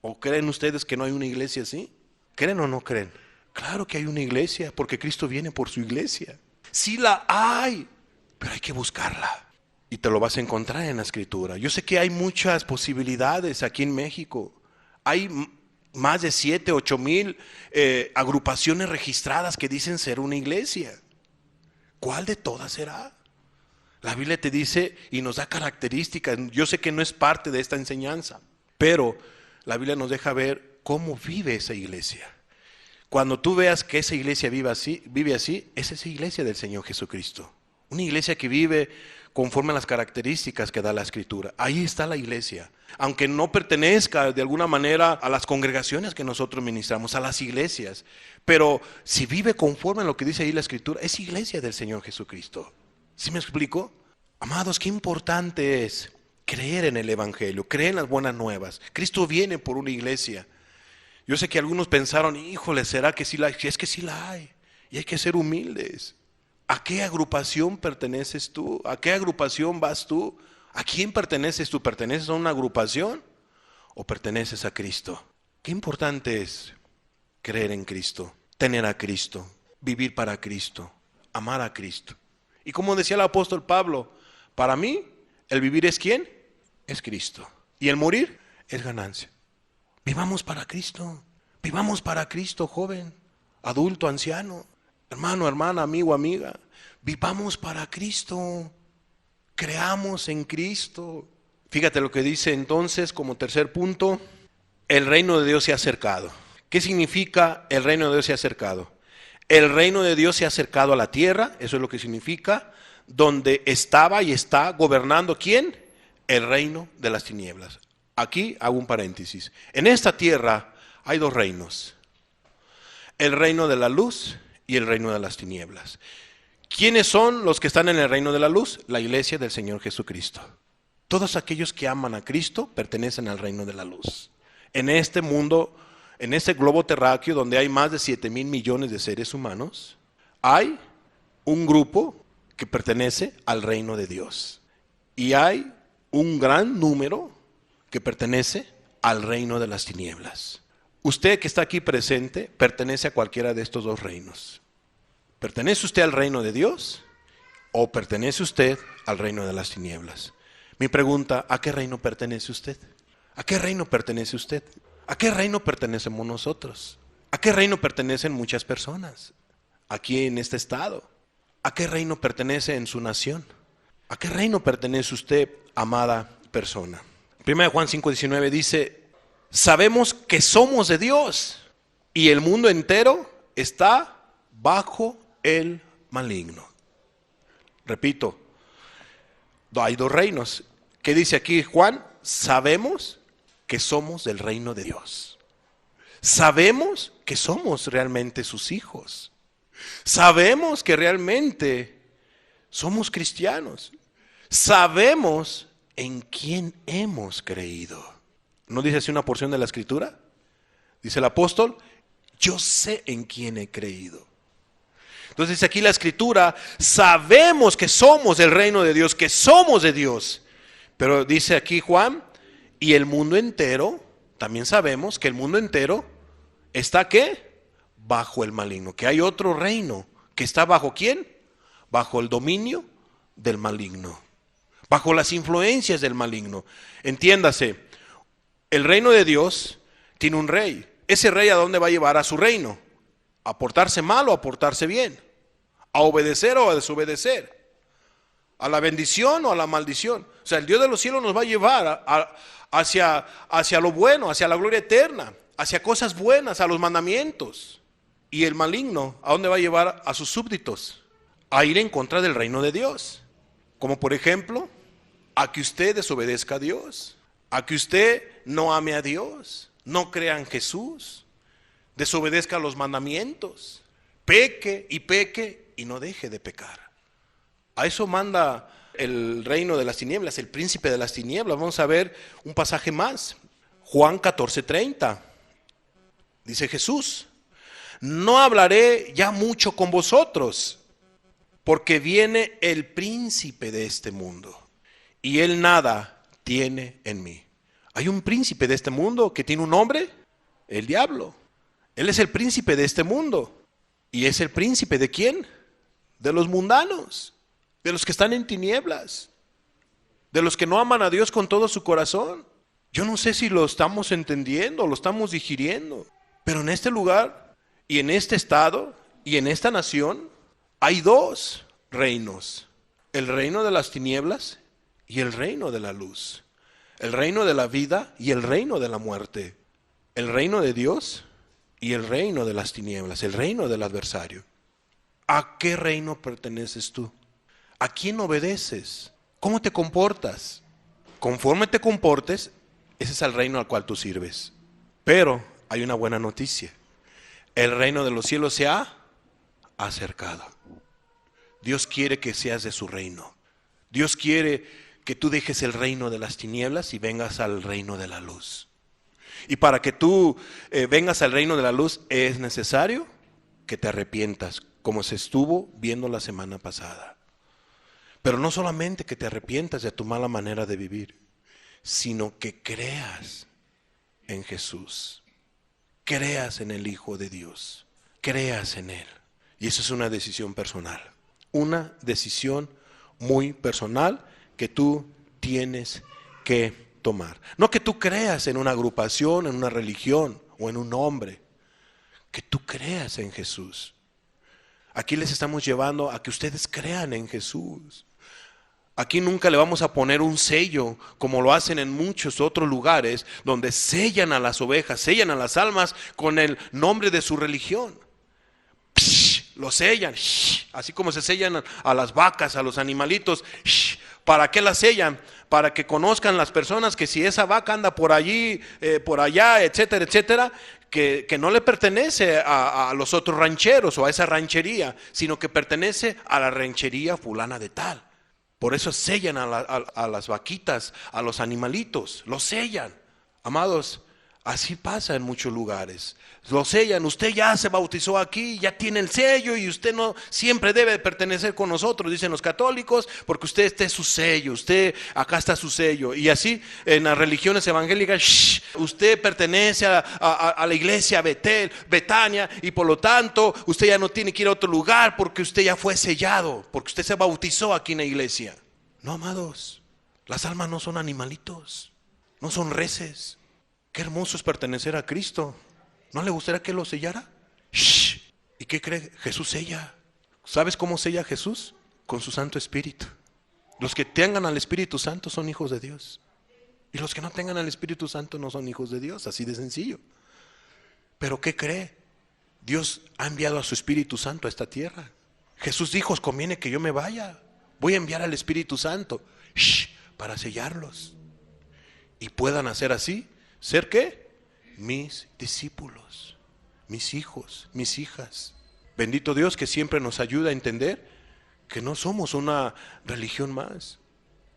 ¿O creen ustedes que no hay una iglesia así? ¿Creen o no creen? Claro que hay una iglesia, porque Cristo viene por su iglesia. Sí la hay, pero hay que buscarla. Y te lo vas a encontrar en la Escritura. Yo sé que hay muchas posibilidades aquí en México. Hay más de 7, 8 mil agrupaciones registradas que dicen ser una iglesia. ¿Cuál de todas será? La Biblia te dice y nos da características. Yo sé que no es parte de esta enseñanza, pero la Biblia nos deja ver cómo vive esa iglesia. Cuando tú veas que esa iglesia vive así, es esa iglesia del Señor Jesucristo. Una iglesia que vive conforme a las características que da la Escritura. Ahí está la iglesia. Aunque no pertenezca de alguna manera a las congregaciones que nosotros ministramos, a las iglesias. Pero si vive conforme a lo que dice ahí la Escritura, es iglesia del Señor Jesucristo. ¿Sí me explico? Amados, qué importante es creer en el Evangelio, creer en las buenas nuevas. Cristo viene por una iglesia. Yo sé que algunos pensaron, híjole, ¿será que sí la hay? Es que sí la hay. Y hay que ser humildes. ¿A qué agrupación perteneces tú? ¿A qué agrupación vas tú? ¿A quién perteneces tú? ¿Perteneces a una agrupación o perteneces a Cristo? Qué importante es creer en Cristo, tener a Cristo, vivir para Cristo, amar a Cristo. Y como decía el apóstol Pablo, para mí el vivir es ¿quién? Es Cristo. Y el morir es ganancia. Vivamos para Cristo, joven, adulto, anciano, hermano, hermana, amigo, amiga. Vivamos para Cristo. Creamos en Cristo. Fíjate lo que dice entonces como tercer punto, el reino de Dios se ha acercado. ¿Qué significa el reino de Dios se ha acercado? El reino de Dios se ha acercado a la tierra, eso es lo que significa, donde estaba y está gobernando ¿quién? El reino de las tinieblas. Aquí hago un paréntesis. En esta tierra hay dos reinos, el reino de la luz y el reino de las tinieblas. ¿Quiénes son los que están en el reino de la luz? La iglesia del Señor Jesucristo. Todos aquellos que aman a Cristo pertenecen al reino de la luz. En este mundo, en este globo terráqueo donde hay más de 7,000 millones de seres humanos, hay un grupo que pertenece al reino de Dios. Y hay un gran número que pertenece al reino de las tinieblas. Usted que está aquí presente pertenece a cualquiera de estos dos reinos. ¿Pertenece usted al reino de Dios o pertenece usted al reino de las tinieblas? Mi pregunta, ¿a qué reino pertenece usted? ¿A qué reino pertenece usted? ¿A qué reino pertenecemos nosotros? ¿A qué reino pertenecen muchas personas aquí en este estado? ¿A qué reino pertenece en su nación? ¿A qué reino pertenece usted, amada persona? 1 Juan 5:19 dice, sabemos que somos de Dios y el mundo entero está bajo el maligno. Repito, hay dos reinos. ¿Qué dice aquí Juan? Sabemos que somos del reino de Dios. Sabemos que somos realmente sus hijos. Sabemos que realmente somos cristianos. Sabemos en quién hemos creído. ¿No dice así una porción de la Escritura? Dice el apóstol, Yo sé en quién he creído. Entonces dice aquí la Escritura, sabemos que somos del reino de Dios, que somos de Dios. Pero dice aquí Juan, y el mundo entero, también sabemos que el mundo entero está ¿qué? Bajo el maligno. Que hay otro reino que está bajo ¿quién? Bajo el dominio del maligno. Bajo las influencias del maligno. Entiéndase, el reino de Dios tiene un rey. ¿Ese rey a dónde va a llevar a su reino? ¿A portarse mal o a portarse bien? ¿A obedecer o a desobedecer? ¿A la bendición o a la maldición? O sea, el Dios de los cielos nos va a llevar hacia lo bueno, hacia la gloria eterna, hacia cosas buenas, a los mandamientos. Y el maligno, ¿a dónde va a llevar a sus súbditos? A ir en contra del reino de Dios. Como por ejemplo, a que usted desobedezca a Dios, a que usted no ame a Dios, no crea en Jesús, desobedezca a los mandamientos, peque y no deje de pecar. A eso manda el reino de las tinieblas, el príncipe de las tinieblas. Vamos a ver un pasaje más. Juan 14:30. Dice Jesús, no hablaré ya mucho con vosotros, porque viene el príncipe de este mundo, y él nada tiene en mí. Hay un príncipe de este mundo que tiene un nombre, el diablo. Él es el príncipe de este mundo. ¿Y es el príncipe de quién? De los mundanos, de los que están en tinieblas, de los que no aman a Dios con todo su corazón. Yo no sé si lo estamos entendiendo, lo estamos digiriendo, pero en este lugar y en este estado y en esta nación hay dos reinos: el reino de las tinieblas y el reino de la luz, el reino de la vida y el reino de la muerte, el reino de Dios y el reino de las tinieblas, el reino del adversario. ¿A qué reino perteneces tú? ¿A quién obedeces? ¿Cómo te comportas? Conforme te comportes, ese es el reino al cual tú sirves. Pero hay una buena noticia: el reino de los cielos se ha acercado. Dios quiere que seas de su reino. Dios quiere que tú dejes el reino de las tinieblas y vengas al reino de la luz. Y para que tú vengas al reino de la luz es necesario que te arrepientas, como se estuvo viendo la semana pasada. Pero no solamente que te arrepientas de tu mala manera de vivir, sino que creas en Jesús, creas en el Hijo de Dios, creas en Él. Y eso es una decisión personal, una decisión muy personal que tú tienes que tomar. No que tú creas en una agrupación, en una religión o en un hombre, que tú creas en Jesús. Aquí les estamos llevando a que ustedes crean en Jesús. Aquí nunca le vamos a poner un sello como lo hacen en muchos otros lugares donde sellan a las ovejas, sellan a las almas con el nombre de su religión. Lo sellan, así como se sellan a las vacas, a los animalitos. ¿Para qué las sellan? Para que conozcan las personas que si esa vaca anda por allí, por allá, etcétera, etcétera, que no le pertenece a los otros rancheros o a esa ranchería, sino que pertenece a la ranchería fulana de tal. Por eso sellan a las vaquitas, a los animalitos, los sellan. Amados, así pasa en muchos lugares. Lo sellan, usted ya se bautizó aquí, ya tiene el sello y usted no siempre debe pertenecer con nosotros, dicen los católicos, porque usted este es su sello, usted acá está su sello. Y así en las religiones evangélicas, usted pertenece a la iglesia Betel, Betania, y por lo tanto usted ya no tiene que ir a otro lugar porque usted ya fue sellado, porque usted se bautizó aquí en la iglesia. No, amados, las almas no son animalitos, no son reses. Qué hermoso es pertenecer a Cristo. ¿No le gustaría que lo sellara? ¿Y qué cree? Jesús sella. ¿Sabes cómo sella Jesús? Con su Santo Espíritu. Los que tengan al Espíritu Santo son hijos de Dios. Y los que no tengan al Espíritu Santo no son hijos de Dios. Así de sencillo. ¿Pero qué cree? Dios ha enviado a su Espíritu Santo a esta tierra. Jesús dijo, os conviene que yo me vaya. Voy a enviar al Espíritu Santo para sellarlos. Y puedan hacer así. ¿Ser qué? Mis discípulos, mis hijos, mis hijas. Bendito Dios que siempre nos ayuda a entender que no somos una religión más,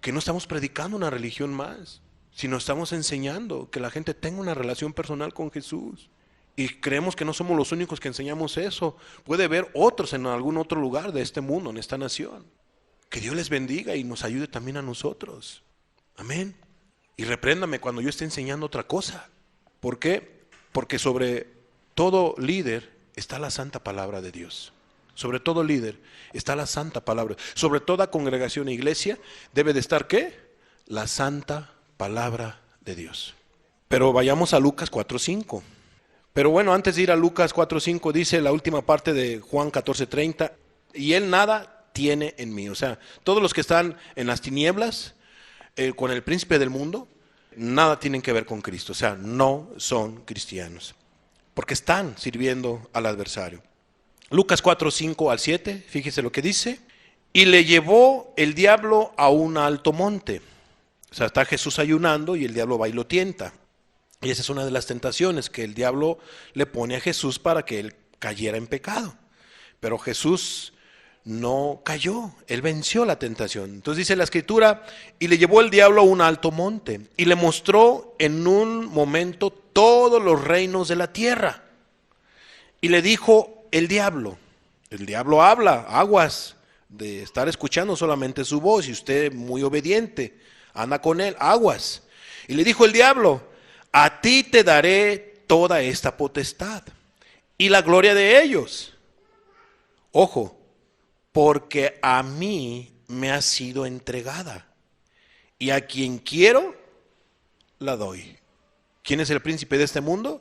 que no estamos predicando una religión más, sino estamos enseñando que la gente tenga una relación personal con Jesús Y creemos que no somos los únicos que enseñamos eso. Puede haber otros en algún otro lugar de este mundo, en esta nación. Que Dios les bendiga y nos ayude también a nosotros. Amén. Y repréndame cuando yo esté enseñando otra cosa. ¿Por qué? Porque sobre todo líder está la santa palabra de Dios. Sobre todo líder está la santa palabra. Sobre toda congregación e iglesia debe de estar ¿qué? La santa palabra de Dios. Pero vayamos a Lucas 4:5. Pero bueno, antes de ir a Lucas 4:5 dice la última parte de Juan 14:30, y él nada tiene en mí. O sea, todos los que están en las tinieblas, con el príncipe del mundo, nada tienen que ver con Cristo. O sea, no son cristianos, porque están sirviendo al adversario. Lucas 4:5-7, fíjese lo que dice. Y le llevó el diablo a un alto monte. O sea, está Jesús ayunando y el diablo va y lo tienta. Y esa es una de las tentaciones que el diablo le pone a Jesús para que él cayera en pecado. Pero Jesús no cayó, él venció la tentación. Entonces dice la escritura, y le llevó el diablo a un alto monte y le mostró en un momento todos los reinos de la tierra. Y le dijo el diablo habla, aguas de estar escuchando solamente su voz, y usted muy obediente, anda con él, aguas. Y le dijo el diablo, a ti te daré toda esta potestad y la gloria de ellos. Ojo, porque a mí me ha sido entregada, y a quien quiero, la doy. ¿Quién es el príncipe de este mundo?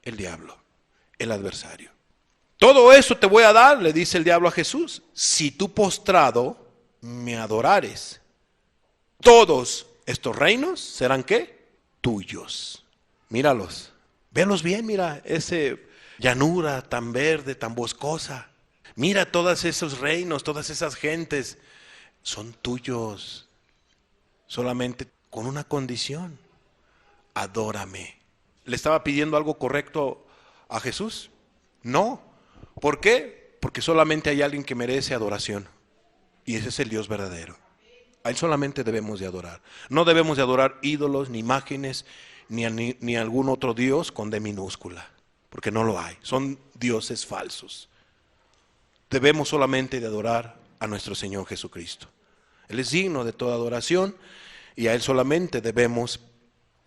El diablo, el adversario. Todo eso te voy a dar, le dice el diablo a Jesús, si tú postrado me adorares. Todos estos reinos serán ¿qué? Tuyos. Míralos, véalos bien, mira ese llanura tan verde, tan boscosa. Mira todos esos reinos, todas esas gentes, son tuyos. Solamente con una condición, adórame. ¿Le estaba pidiendo algo correcto a Jesús? No. ¿Por qué? Porque solamente hay alguien que merece adoración, y ese es el Dios verdadero. A Él solamente debemos de adorar. No debemos de adorar ídolos, ni imágenes, ni algún otro Dios con D minúscula, porque no lo hay. Son dioses falsos. Debemos solamente de adorar a nuestro Señor Jesucristo. Él es digno de toda adoración, y a Él solamente debemos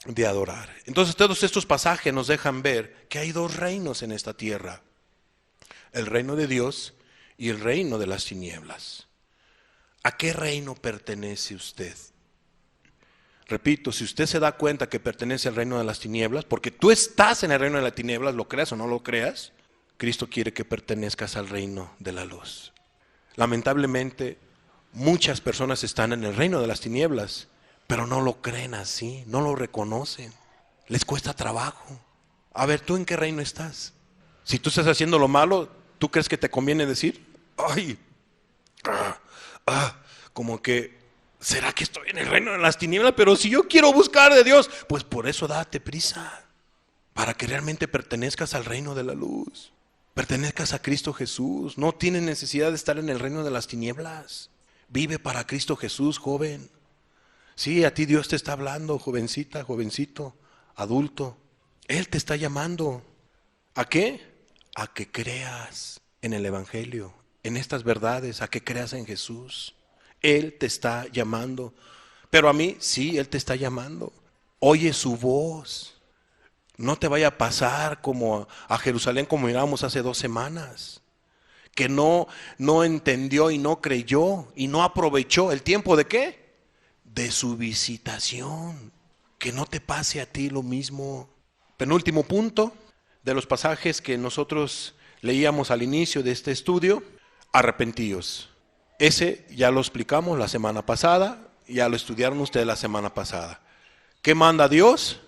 de adorar. Entonces todos estos pasajes nos dejan ver que hay dos reinos en esta tierra: el reino de Dios y el reino de las tinieblas. ¿A qué reino pertenece usted? Repito, si usted se da cuenta que pertenece al reino de las tinieblas, porque tú estás en el reino de las tinieblas, lo creas o no lo creas, Cristo quiere que pertenezcas al reino de la luz. Lamentablemente, muchas personas están en el reino de las tinieblas, pero no lo creen así, no lo reconocen. Les cuesta trabajo. A ver, ¿tú en qué reino estás? Si tú estás haciendo lo malo, ¿tú crees que te conviene decir? Ay, como que, ¿será que estoy en el reino de las tinieblas? Pero si yo quiero buscar de Dios, pues por eso date prisa, para que realmente pertenezcas al reino de la luz, pertenezcas a Cristo Jesús. No tienes necesidad de estar en el reino de las tinieblas. Vive para Cristo Jesús, joven. Sí, a ti Dios te está hablando, jovencita, jovencito, adulto. Él te está llamando. ¿A qué? A que creas en el Evangelio, en estas verdades, a que creas en Jesús. Él te está llamando. Pero a mí, sí, Él te está llamando. Oye su voz. No te vaya a pasar como a Jerusalén, como mirábamos hace 2 semanas, que no entendió y no creyó y no aprovechó el tiempo de ¿qué? De su visitación. Que no te pase a ti lo mismo. Penúltimo punto de los pasajes que nosotros leíamos al inicio de este estudio: arrepentíos. Ese ya lo explicamos la semana pasada, ya lo estudiaron ustedes la semana pasada. ¿Qué manda Dios?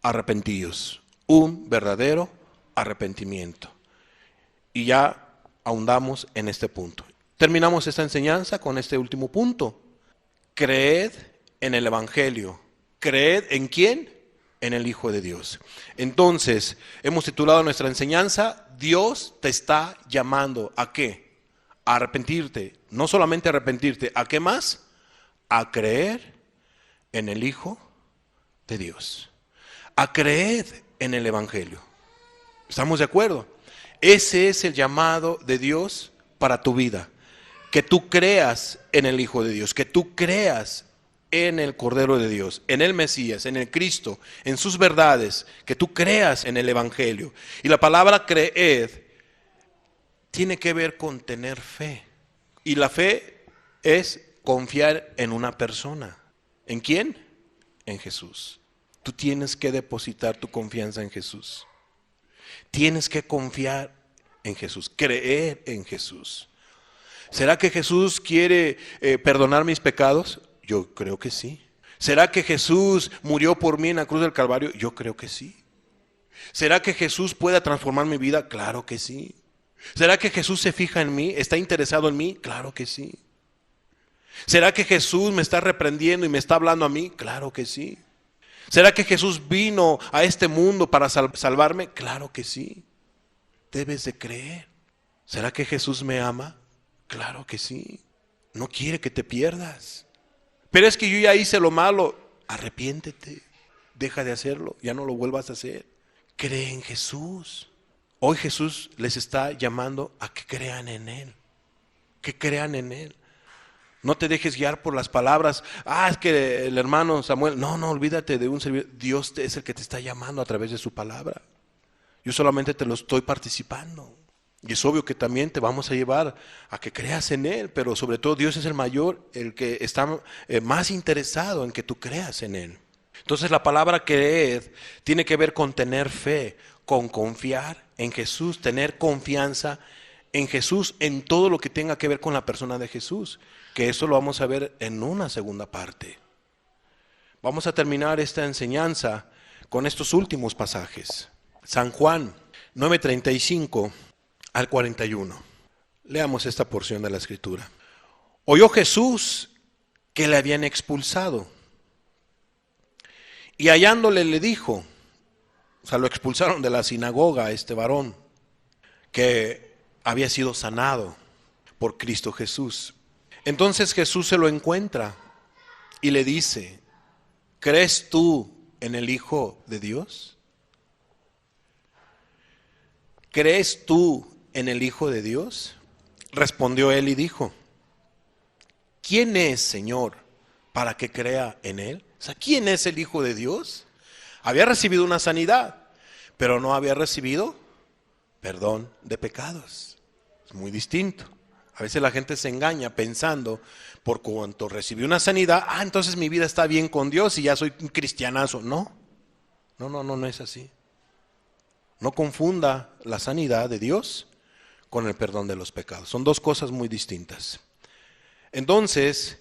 Arrepentíos. Un verdadero arrepentimiento. Y ya ahondamos en este punto. Terminamos esta enseñanza con este último punto. Creed en el Evangelio. ¿Creed en quién? En el Hijo de Dios. Entonces, hemos titulado nuestra enseñanza: Dios te está llamando ¿a qué? A arrepentirte. No solamente arrepentirte, ¿a qué más? A creer en el Hijo de Dios. A creer en el Evangelio. ¿Estamos de acuerdo? Ese es el llamado de Dios para tu vida. Que tú creas en el Hijo de Dios, que tú creas en el Cordero de Dios, en el Mesías, en el Cristo, en sus verdades, que tú creas en el Evangelio. Y la palabra creed tiene que ver con tener fe. Y la fe es confiar en una persona. ¿En quién? En Jesús. Tú tienes que depositar tu confianza en Jesús. Tienes que confiar en Jesús, creer en Jesús. ¿Será que Jesús quiere perdonar mis pecados? Yo creo que sí. ¿Será que Jesús murió por mí en la cruz del Calvario? Yo creo que sí. ¿Será que Jesús puede transformar mi vida? Claro que sí. ¿Será que Jesús se fija en mí? ¿Está interesado en mí? Claro que sí. ¿Será que Jesús me está reprendiendo y me está hablando a mí? Claro que sí. ¿Será que Jesús vino a este mundo para salvarme? Claro que sí. Debes de creer. ¿Será que Jesús me ama? Claro que sí. No quiere que te pierdas. Pero es que yo ya hice lo malo. Arrepiéntete. Deja de hacerlo. Ya no lo vuelvas a hacer. Cree en Jesús. Hoy Jesús les está llamando a que crean en Él. Que crean en Él. No te dejes guiar por las palabras. Es que el hermano Samuel. No, olvídate de un servidor. Dios es el que te está llamando a través de su palabra. Yo solamente te lo estoy participando. Y es obvio que también te vamos a llevar a que creas en Él. Pero sobre todo Dios es el mayor, el que está más interesado en que tú creas en Él. Entonces la palabra creer tiene que ver con tener fe, con confiar en Jesús, tener confianza en Jesús, en todo lo que tenga que ver con la persona de Jesús. Que eso lo vamos a ver en una segunda parte. Vamos a terminar esta enseñanza con estos últimos pasajes. San Juan 9:35 al 41. Leamos esta porción de la Escritura. Oyó Jesús que le habían expulsado. Y hallándole le dijo, lo expulsaron de la sinagoga a este varón que había sido sanado por Cristo Jesús. Entonces Jesús se lo encuentra y le dice, ¿crees tú en el Hijo de Dios? ¿Crees tú en el Hijo de Dios? Respondió él y dijo, ¿quién es, Señor, para que crea en Él? ¿Quién es el Hijo de Dios? Había recibido una sanidad, pero no había recibido perdón de pecados. Es muy distinto. A veces la gente se engaña pensando, por cuanto recibió una sanidad, entonces mi vida está bien con Dios y ya soy un cristianazo. No es así. No confunda la sanidad de Dios con el perdón de los pecados. Son dos cosas muy distintas. Entonces,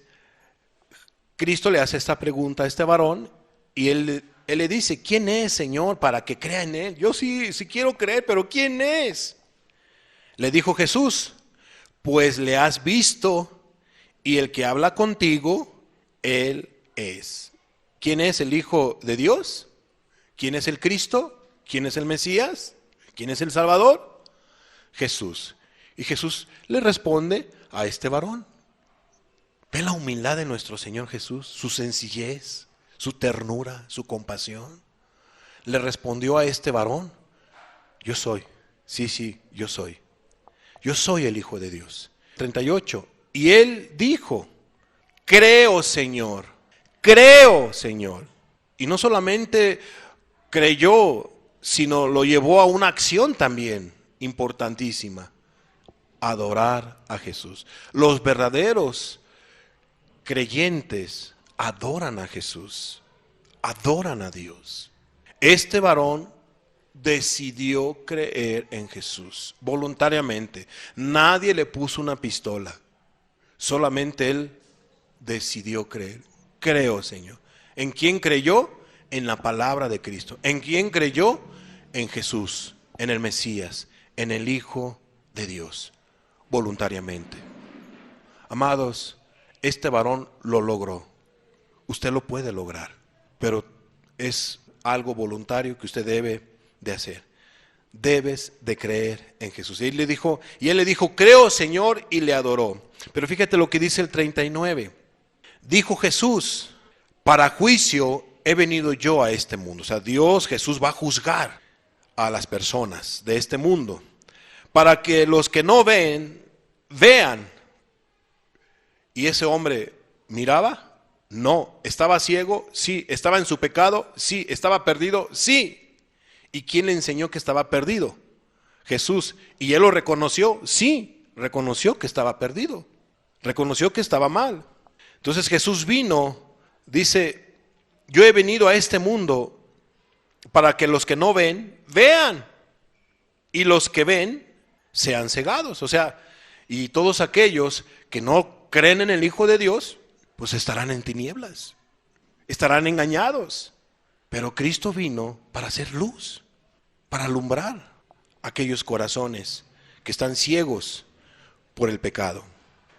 Cristo le hace esta pregunta a este varón y él le dice, ¿quién es, Señor, para que crea en Él? Yo sí quiero creer, pero ¿quién es? Le dijo Jesús, pues le has visto y el que habla contigo, Él es. ¿Quién es el Hijo de Dios? ¿Quién es el Cristo? ¿Quién es el Mesías? ¿Quién es el Salvador? Jesús. Y Jesús le responde a este varón. Ve la humildad de nuestro Señor Jesús, su sencillez, su ternura, su compasión. Le respondió a este varón, yo soy, sí, yo soy. Yo soy el Hijo de Dios. 38. Y él dijo, creo, Señor. Y no solamente creyó, sino lo llevó a una acción también importantísima. Adorar a Jesús. Los verdaderos creyentes adoran a Jesús, adoran a Dios. Este varón decidió creer en Jesús voluntariamente. Nadie le puso una pistola, solamente él decidió creer. Creo, Señor. ¿En quién creyó? En la palabra de Cristo. ¿En quién creyó? En Jesús, en el Mesías, en el Hijo de Dios, voluntariamente. Amados, este varón lo logró. Usted lo puede lograr, pero es algo voluntario que usted debe de hacer. Debes de creer en Jesús. Y él le dijo, creo, Señor, y le adoró. Pero fíjate lo que dice el 39. Dijo Jesús, para juicio he venido yo a este mundo. Jesús va a juzgar a las personas de este mundo, para que los que no ven, vean. ¿Y ese hombre miraba? No. ¿Estaba ciego? Sí. ¿Estaba en su pecado? Sí. ¿Estaba perdido? Sí. ¿Y quién le enseñó que estaba perdido? Jesús. ¿Y él lo reconoció? Sí. Reconoció que estaba perdido. Reconoció que estaba mal. Entonces Jesús vino, dice, yo he venido a este mundo para que los que no ven, vean. Y los que ven, sean cegados. O sea, y todos aquellos que no creen en el Hijo de Dios, pues estarán en tinieblas, estarán engañados. Pero Cristo vino para hacer luz, para alumbrar aquellos corazones que están ciegos por el pecado.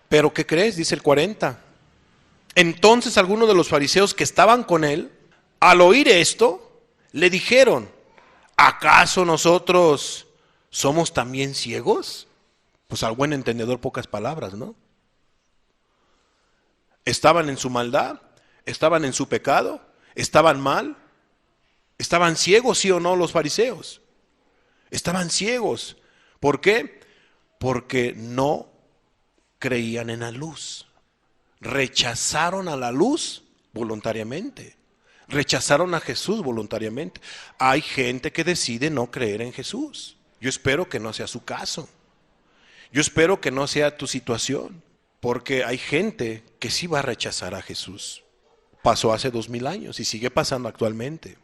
Pero ¿qué crees? Dice el 40. Entonces algunos de los fariseos que estaban con él, al oír esto, le dijeron, ¿acaso nosotros somos también ciegos? Pues al buen entendedor pocas palabras, ¿no? Estaban en su maldad, estaban en su pecado, estaban mal, estaban ciegos, sí o no, los fariseos. Estaban ciegos. ¿Por qué? Porque no creían en la luz. Rechazaron a la luz voluntariamente. Rechazaron a Jesús voluntariamente. Hay gente que decide no creer en Jesús. Yo espero que no sea su caso. Yo espero que no sea tu situación. Porque hay gente que sí va a rechazar a Jesús. Pasó hace 2000 años y sigue pasando actualmente.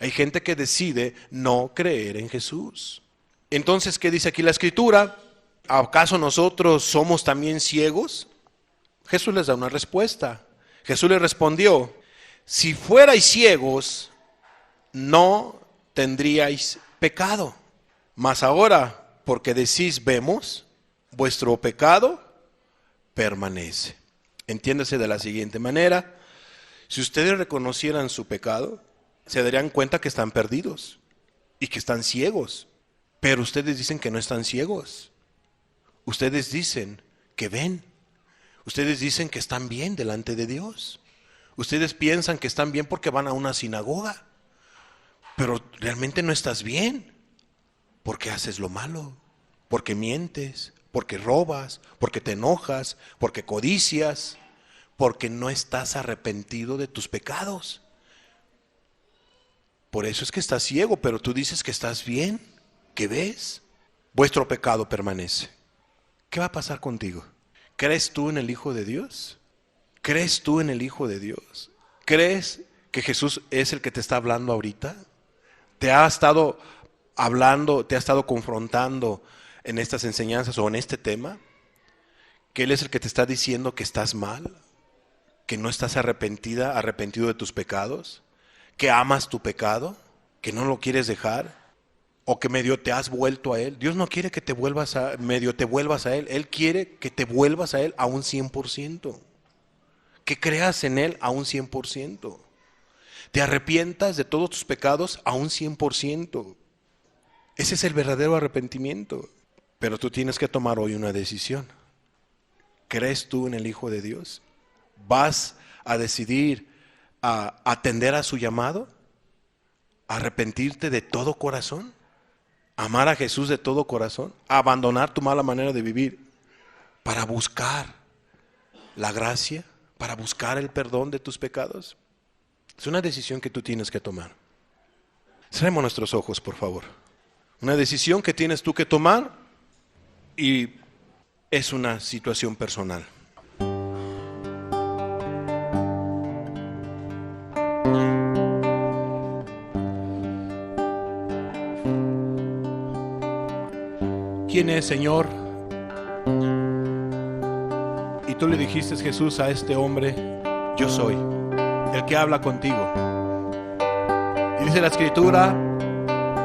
Hay gente que decide no creer en Jesús. Entonces, ¿qué dice aquí la Escritura? ¿Acaso nosotros somos también ciegos? Jesús les da una respuesta. Jesús les respondió, si fuerais ciegos, no tendríais pecado. Mas ahora, porque decís vemos, vuestro pecado permanece. Entiéndase de la siguiente manera. Si ustedes reconocieran su pecado, se darían cuenta que están perdidos y que están ciegos. Pero ustedes dicen que no están ciegos. Ustedes dicen que ven. Ustedes dicen que están bien delante de Dios. Ustedes piensan que están bien porque van a una sinagoga. Pero realmente no estás bien. Porque haces lo malo. Porque mientes. Porque robas. Porque te enojas. Porque codicias. Porque no estás arrepentido de tus pecados. Por eso es que estás ciego, pero tú dices que estás bien, que ves. Vuestro pecado permanece. ¿Qué va a pasar contigo? ¿Crees tú en el Hijo de Dios? ¿Crees tú en el Hijo de Dios? ¿Crees que Jesús es el que te está hablando ahorita? ¿Te ha estado hablando, te ha estado confrontando en estas enseñanzas o en este tema? ¿Que Él es el que te está diciendo que estás mal? ¿Que no estás arrepentido de tus pecados? ¿Que amas tu pecado? ¿Que no lo quieres dejar? ¿O que medio te has vuelto a Él? Dios no quiere que medio te vuelvas a Él. Él quiere que te vuelvas a Él a un 100%. Que creas en Él a un 100%. Te arrepientas de todos tus pecados a un 100%. Ese es el verdadero arrepentimiento. Pero tú tienes que tomar hoy una decisión. ¿Crees tú en el Hijo de Dios? ¿Vas a decidir a atender a su llamado? ¿A arrepentirte de todo corazón? ¿Amar a Jesús de todo corazón? ¿A abandonar tu mala manera de vivir para buscar la gracia? ¿Para buscar el perdón de tus pecados? Es una decisión que tú tienes que tomar. Cerremos nuestros ojos, por favor. Una decisión que tienes tú que tomar y es una situación personal. ¿Quién es, Señor? Y tú le dijiste, Jesús, a este hombre, yo soy el que habla contigo. Y dice la Escritura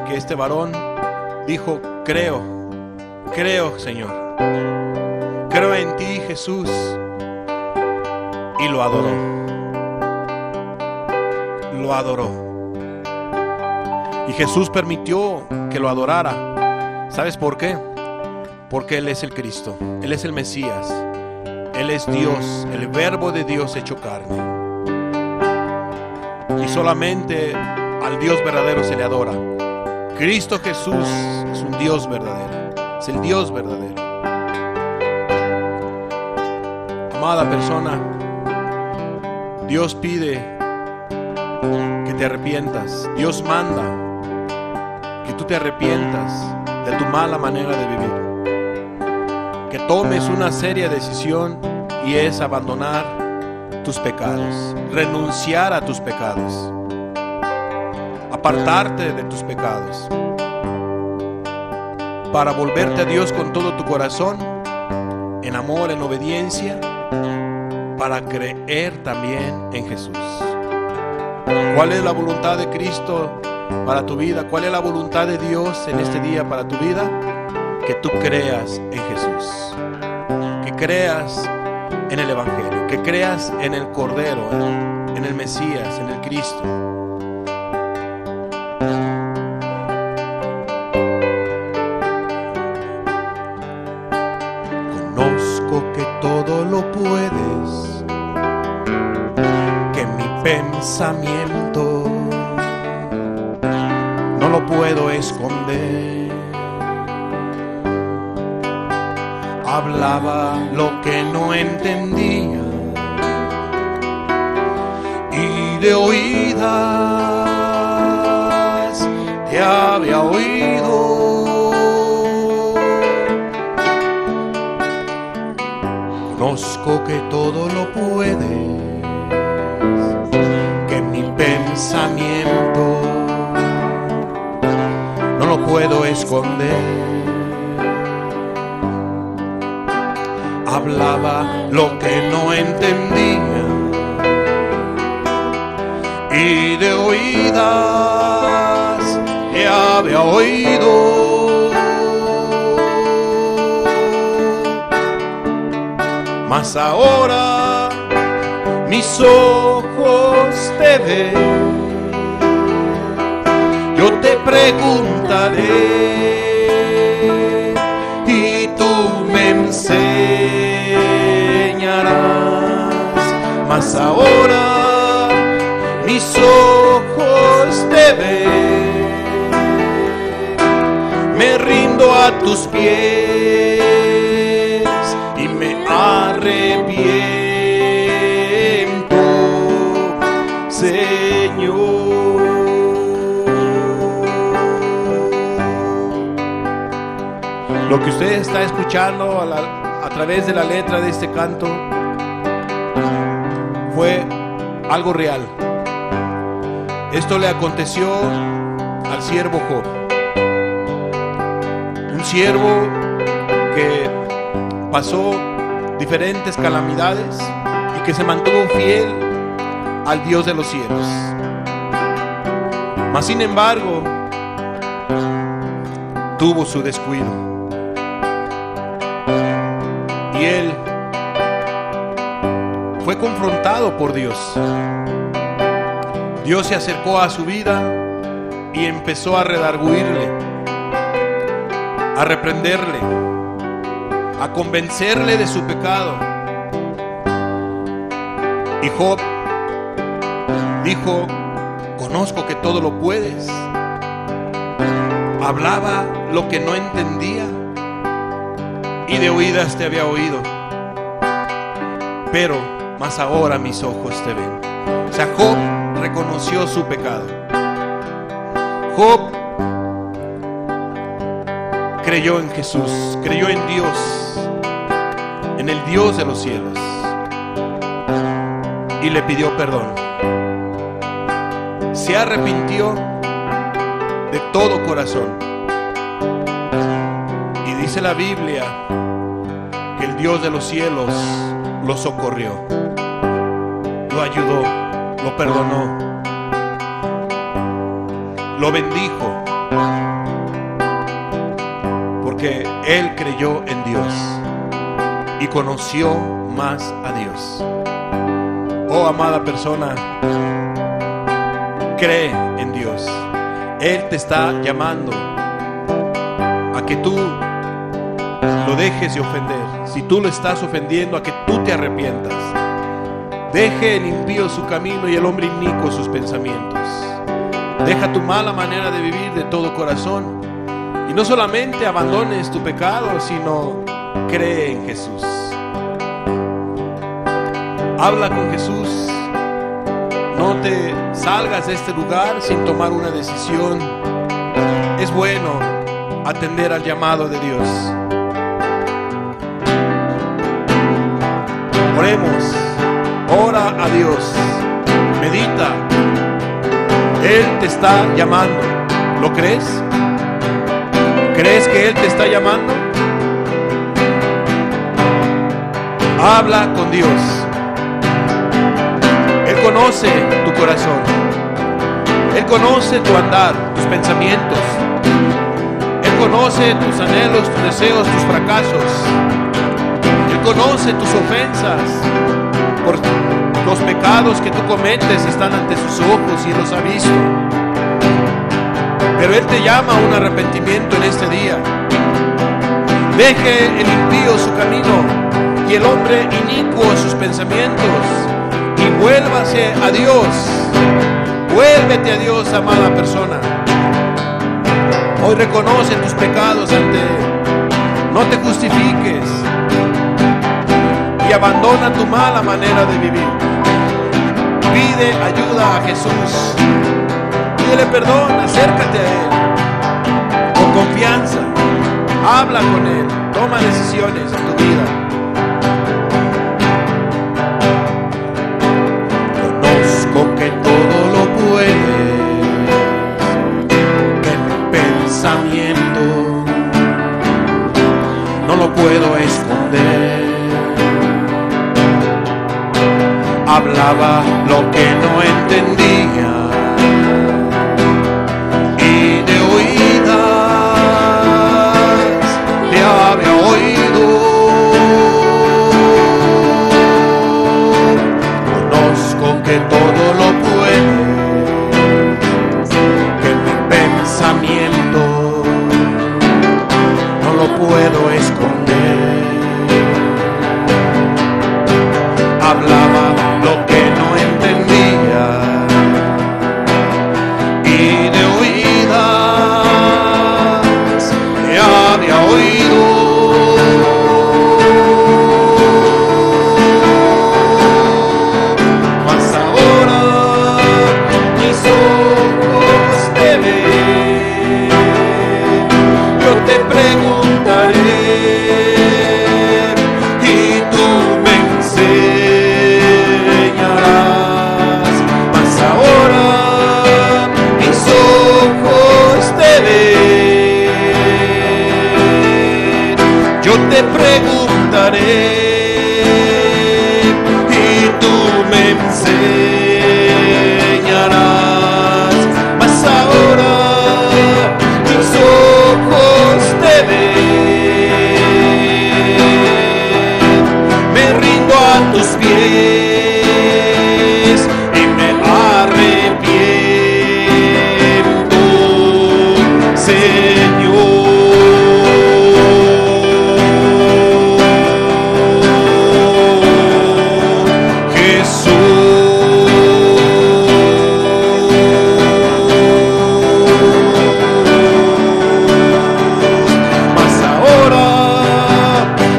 que este varón dijo, creo, Señor. Creo en ti, Jesús. Y lo adoró. Lo adoró. Y Jesús permitió que lo adorara. ¿Sabes por qué? Porque Él es el Cristo, Él es el Mesías, Él es Dios, el Verbo de Dios hecho carne. Y solamente al Dios verdadero se le adora. Cristo Jesús es un Dios verdadero, es el Dios verdadero. Amada persona, Dios pide que te arrepientas. Dios manda que tú te arrepientas de tu mala manera de vivir, que tomes una seria decisión, y es abandonar tus pecados, renunciar a tus pecados, apartarte de tus pecados, para volverte a Dios con todo tu corazón, en amor, en obediencia, para creer también en Jesús. ¿Cuál es la voluntad de Cristo para tu vida? ¿Cuál es la voluntad de Dios en este día para tu vida? Que tú creas en Jesús, que creas en el Evangelio, que creas en el Cordero, en el Mesías, en el Cristo. Conozco que todo lo puedes, que mi pensamiento no lo puedo esconder. Hablaba lo que no entendía, y de oídas te había oído. Conozco que todo lo puedes, que mi pensamiento no lo puedo esconder. Hablaba lo que no entendía, y de oídas te había oído. Mas ahora mis ojos te ven, yo te preguntaré y tú me enseñarás. Mas ahora mis ojos te ven, me rindo a tus pies y me arrepiento, Señor. Lo que usted está escuchando a través de la letra de este canto fue algo real. Esto le aconteció al siervo Job, un siervo que pasó diferentes calamidades y que se mantuvo fiel al Dios de los cielos. Mas sin embargo, tuvo su descuido. Y él fue confrontado por Dios. Dios se acercó a su vida y empezó a redarguirle, a reprenderle, a convencerle de su pecado. Y Job dijo: conozco que todo lo puedes. Hablaba lo que no entendía, y de oídas te había oído, pero más ahora mis ojos te ven. O sea, Job reconoció su pecado. Job creyó en Jesús, creyó en Dios, en el Dios de los cielos, y le pidió perdón. Se arrepintió de todo corazón. Y dice la Biblia que el Dios de los cielos lo socorrió, lo ayudó, lo perdonó, lo bendijo, porque él creyó en Dios y conoció más a Dios. Oh, amada persona, cree en Dios. Él te está llamando a que tú lo dejes de ofender. Si tú lo estás ofendiendo, a que tú te arrepientas. Deje el impío su camino y el hombre inicuo sus pensamientos. Deja tu mala manera de vivir de todo corazón. Y no solamente abandones tu pecado, sino cree en Jesús. Habla con Jesús. No te salgas de este lugar sin tomar una decisión. Es bueno atender al llamado de Dios. Oremos. Ora a Dios. Medita. Él te está llamando. ¿Lo crees? ¿Crees que Él te está llamando? Habla con Dios. Él conoce tu corazón. Él conoce tu andar, tus pensamientos. Él conoce tus anhelos, tus deseos, tus fracasos. Él conoce tus ofensas. Por los pecados que tú cometes están ante sus ojos y Él los ha visto. Pero Él te llama a un arrepentimiento en este día. Deje el impío su camino y el hombre inicuo sus pensamientos, y vuélvase a Dios. Vuélvete a Dios, amada persona. Hoy reconoce tus pecados ante Él. No te justifiques y abandona tu mala manera de vivir. Pide ayuda a Jesús. Pídele perdón, acércate a Él con confianza. Habla con Él, toma decisiones en tu vida. Conozco que todo lo puedes, en mi pensamiento no lo puedo esconder. Hablaba lo que no entendía, y de oídas le había oído. Conozco que todo lo puedes, que mi pensamiento no lo puedo esconder. Hablaba lo que no entendía, y de oídas le había oído. Mas ahora mis ojos te ven, yo te preguntaré y tú me enseñarás. Mas ahora mis ojos te ven, yo te preguntaré y tú me enseñarás. Mas ahora mis ojos te ven, me rindo a tus pies y me arrepiento, Señor Jesús. Mas ahora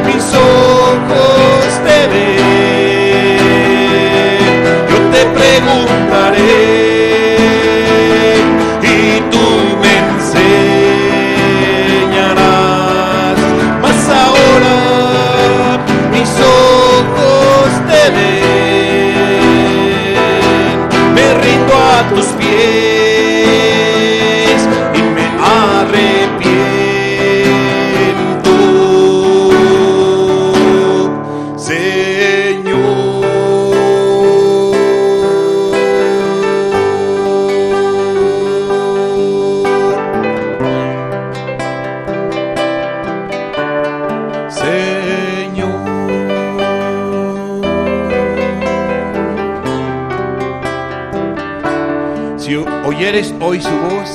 mis ojos te ven, yo te preguntaré y tú me enseñarás. Mas ahora mis ojos te ven, me rindo a tus pies y me arrepiento, Señor. Si oyeres hoy su voz,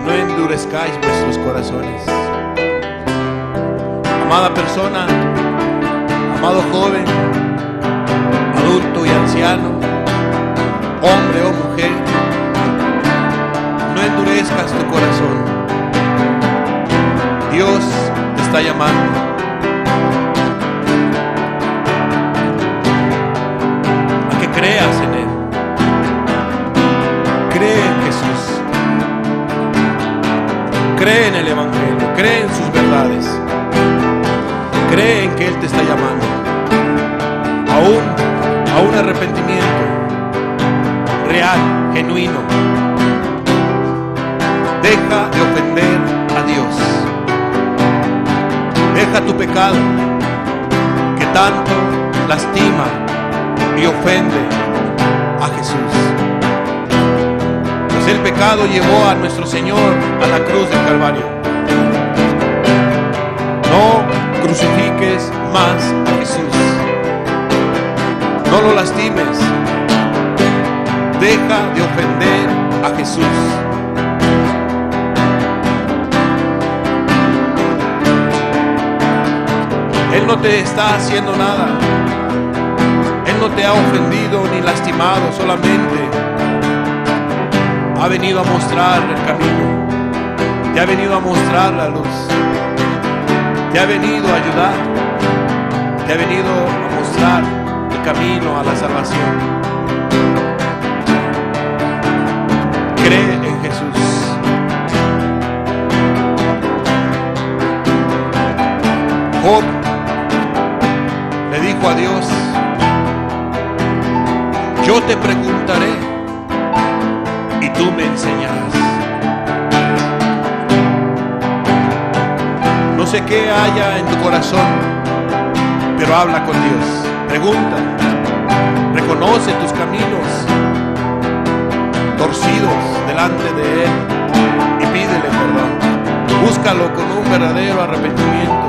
no endurezcáis vuestros corazones. Amada persona, amado joven, adulto y anciano, hombre o mujer, no endurezcas tu corazón. Dios te está llamando. A que creas en Él. Cree en Jesús. Cree en el Evangelio. Cree en sus verdades. Cree en que Él te está llamando a un arrepentimiento real, genuino. Deja de ofender a Dios. Deja tu pecado que tanto lastima y ofende a Jesús. Pues el pecado llevó a nuestro Señor a la cruz del Calvario. No crucifiques más a Jesús. No lo lastimes. Deja de ofender a Jesús. Él no te está haciendo nada. Él no te ha ofendido ni lastimado, solamente ha venido a mostrar el camino. Te ha venido a mostrar la luz. Te ha venido a ayudar. Te ha venido a mostrar el camino a la salvación. Cree en Jesús. Job le dijo a Dios: yo te preguntaré y tú me enseñarás. No sé qué haya en tu corazón, pero habla con Dios. Pregunta, reconoce tus caminos torcidos delante de Él y pídele perdón. Búscalo con un verdadero arrepentimiento.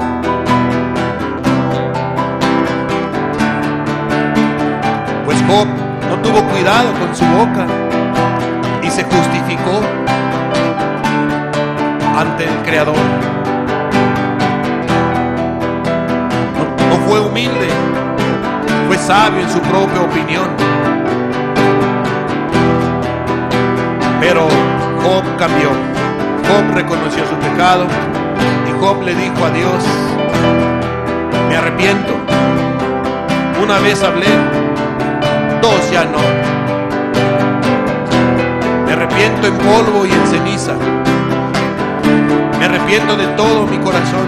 Pues Job no tuvo cuidado con su boca y se justificó ante el Creador. No fue humilde, fue sabio en su propia opinión. Pero Job cambió. Job reconoció su pecado y Job le dijo a Dios: me arrepiento. Una vez hablé, dos ya no. Me arrepiento en polvo y en ceniza. Me arrepiento de todo mi corazón.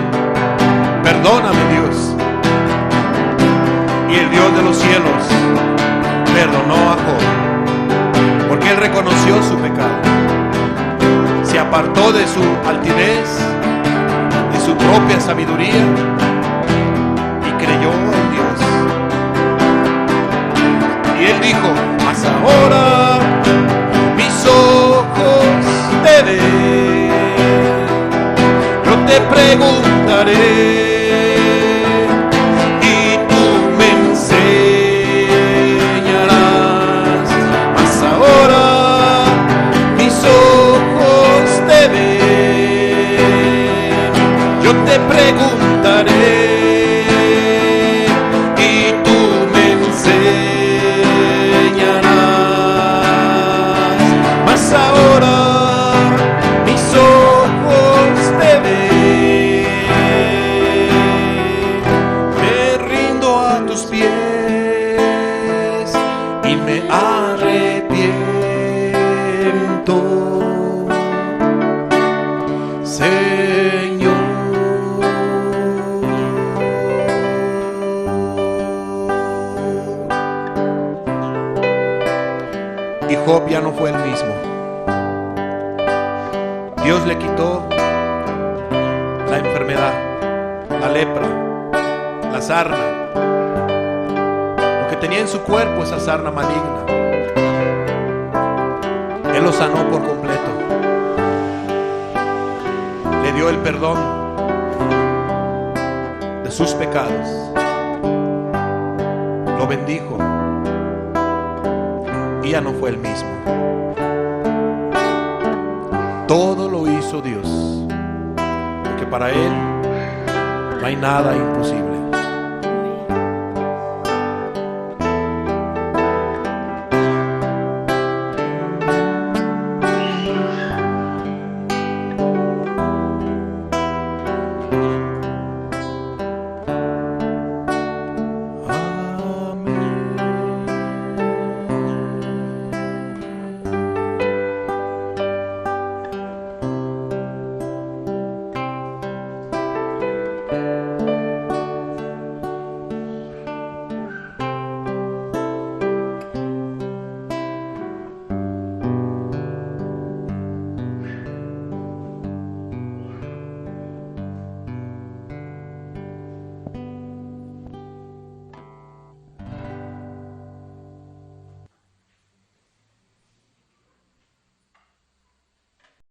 Perdóname, Dios. Y el Dios de los cielos perdonó a Job, porque él reconoció su pecado. Se apartó de su altivez, de su propia sabiduría, y creyó en Dios. Y él dijo: mas ahora mis ojos te ven, yo te preguntaré y tú me enseñarás. Mas ahora mis ojos te ven, yo te preguntaré. Job ya no fue el mismo. Dios le quitó la enfermedad, la lepra, la sarna, lo que tenía en su cuerpo, esa sarna maligna. Él lo sanó por completo. Le dio el perdón de sus pecados. Lo bendijo. Y ya no fue el mismo. Todo lo hizo Dios, porque para Él no hay nada imposible.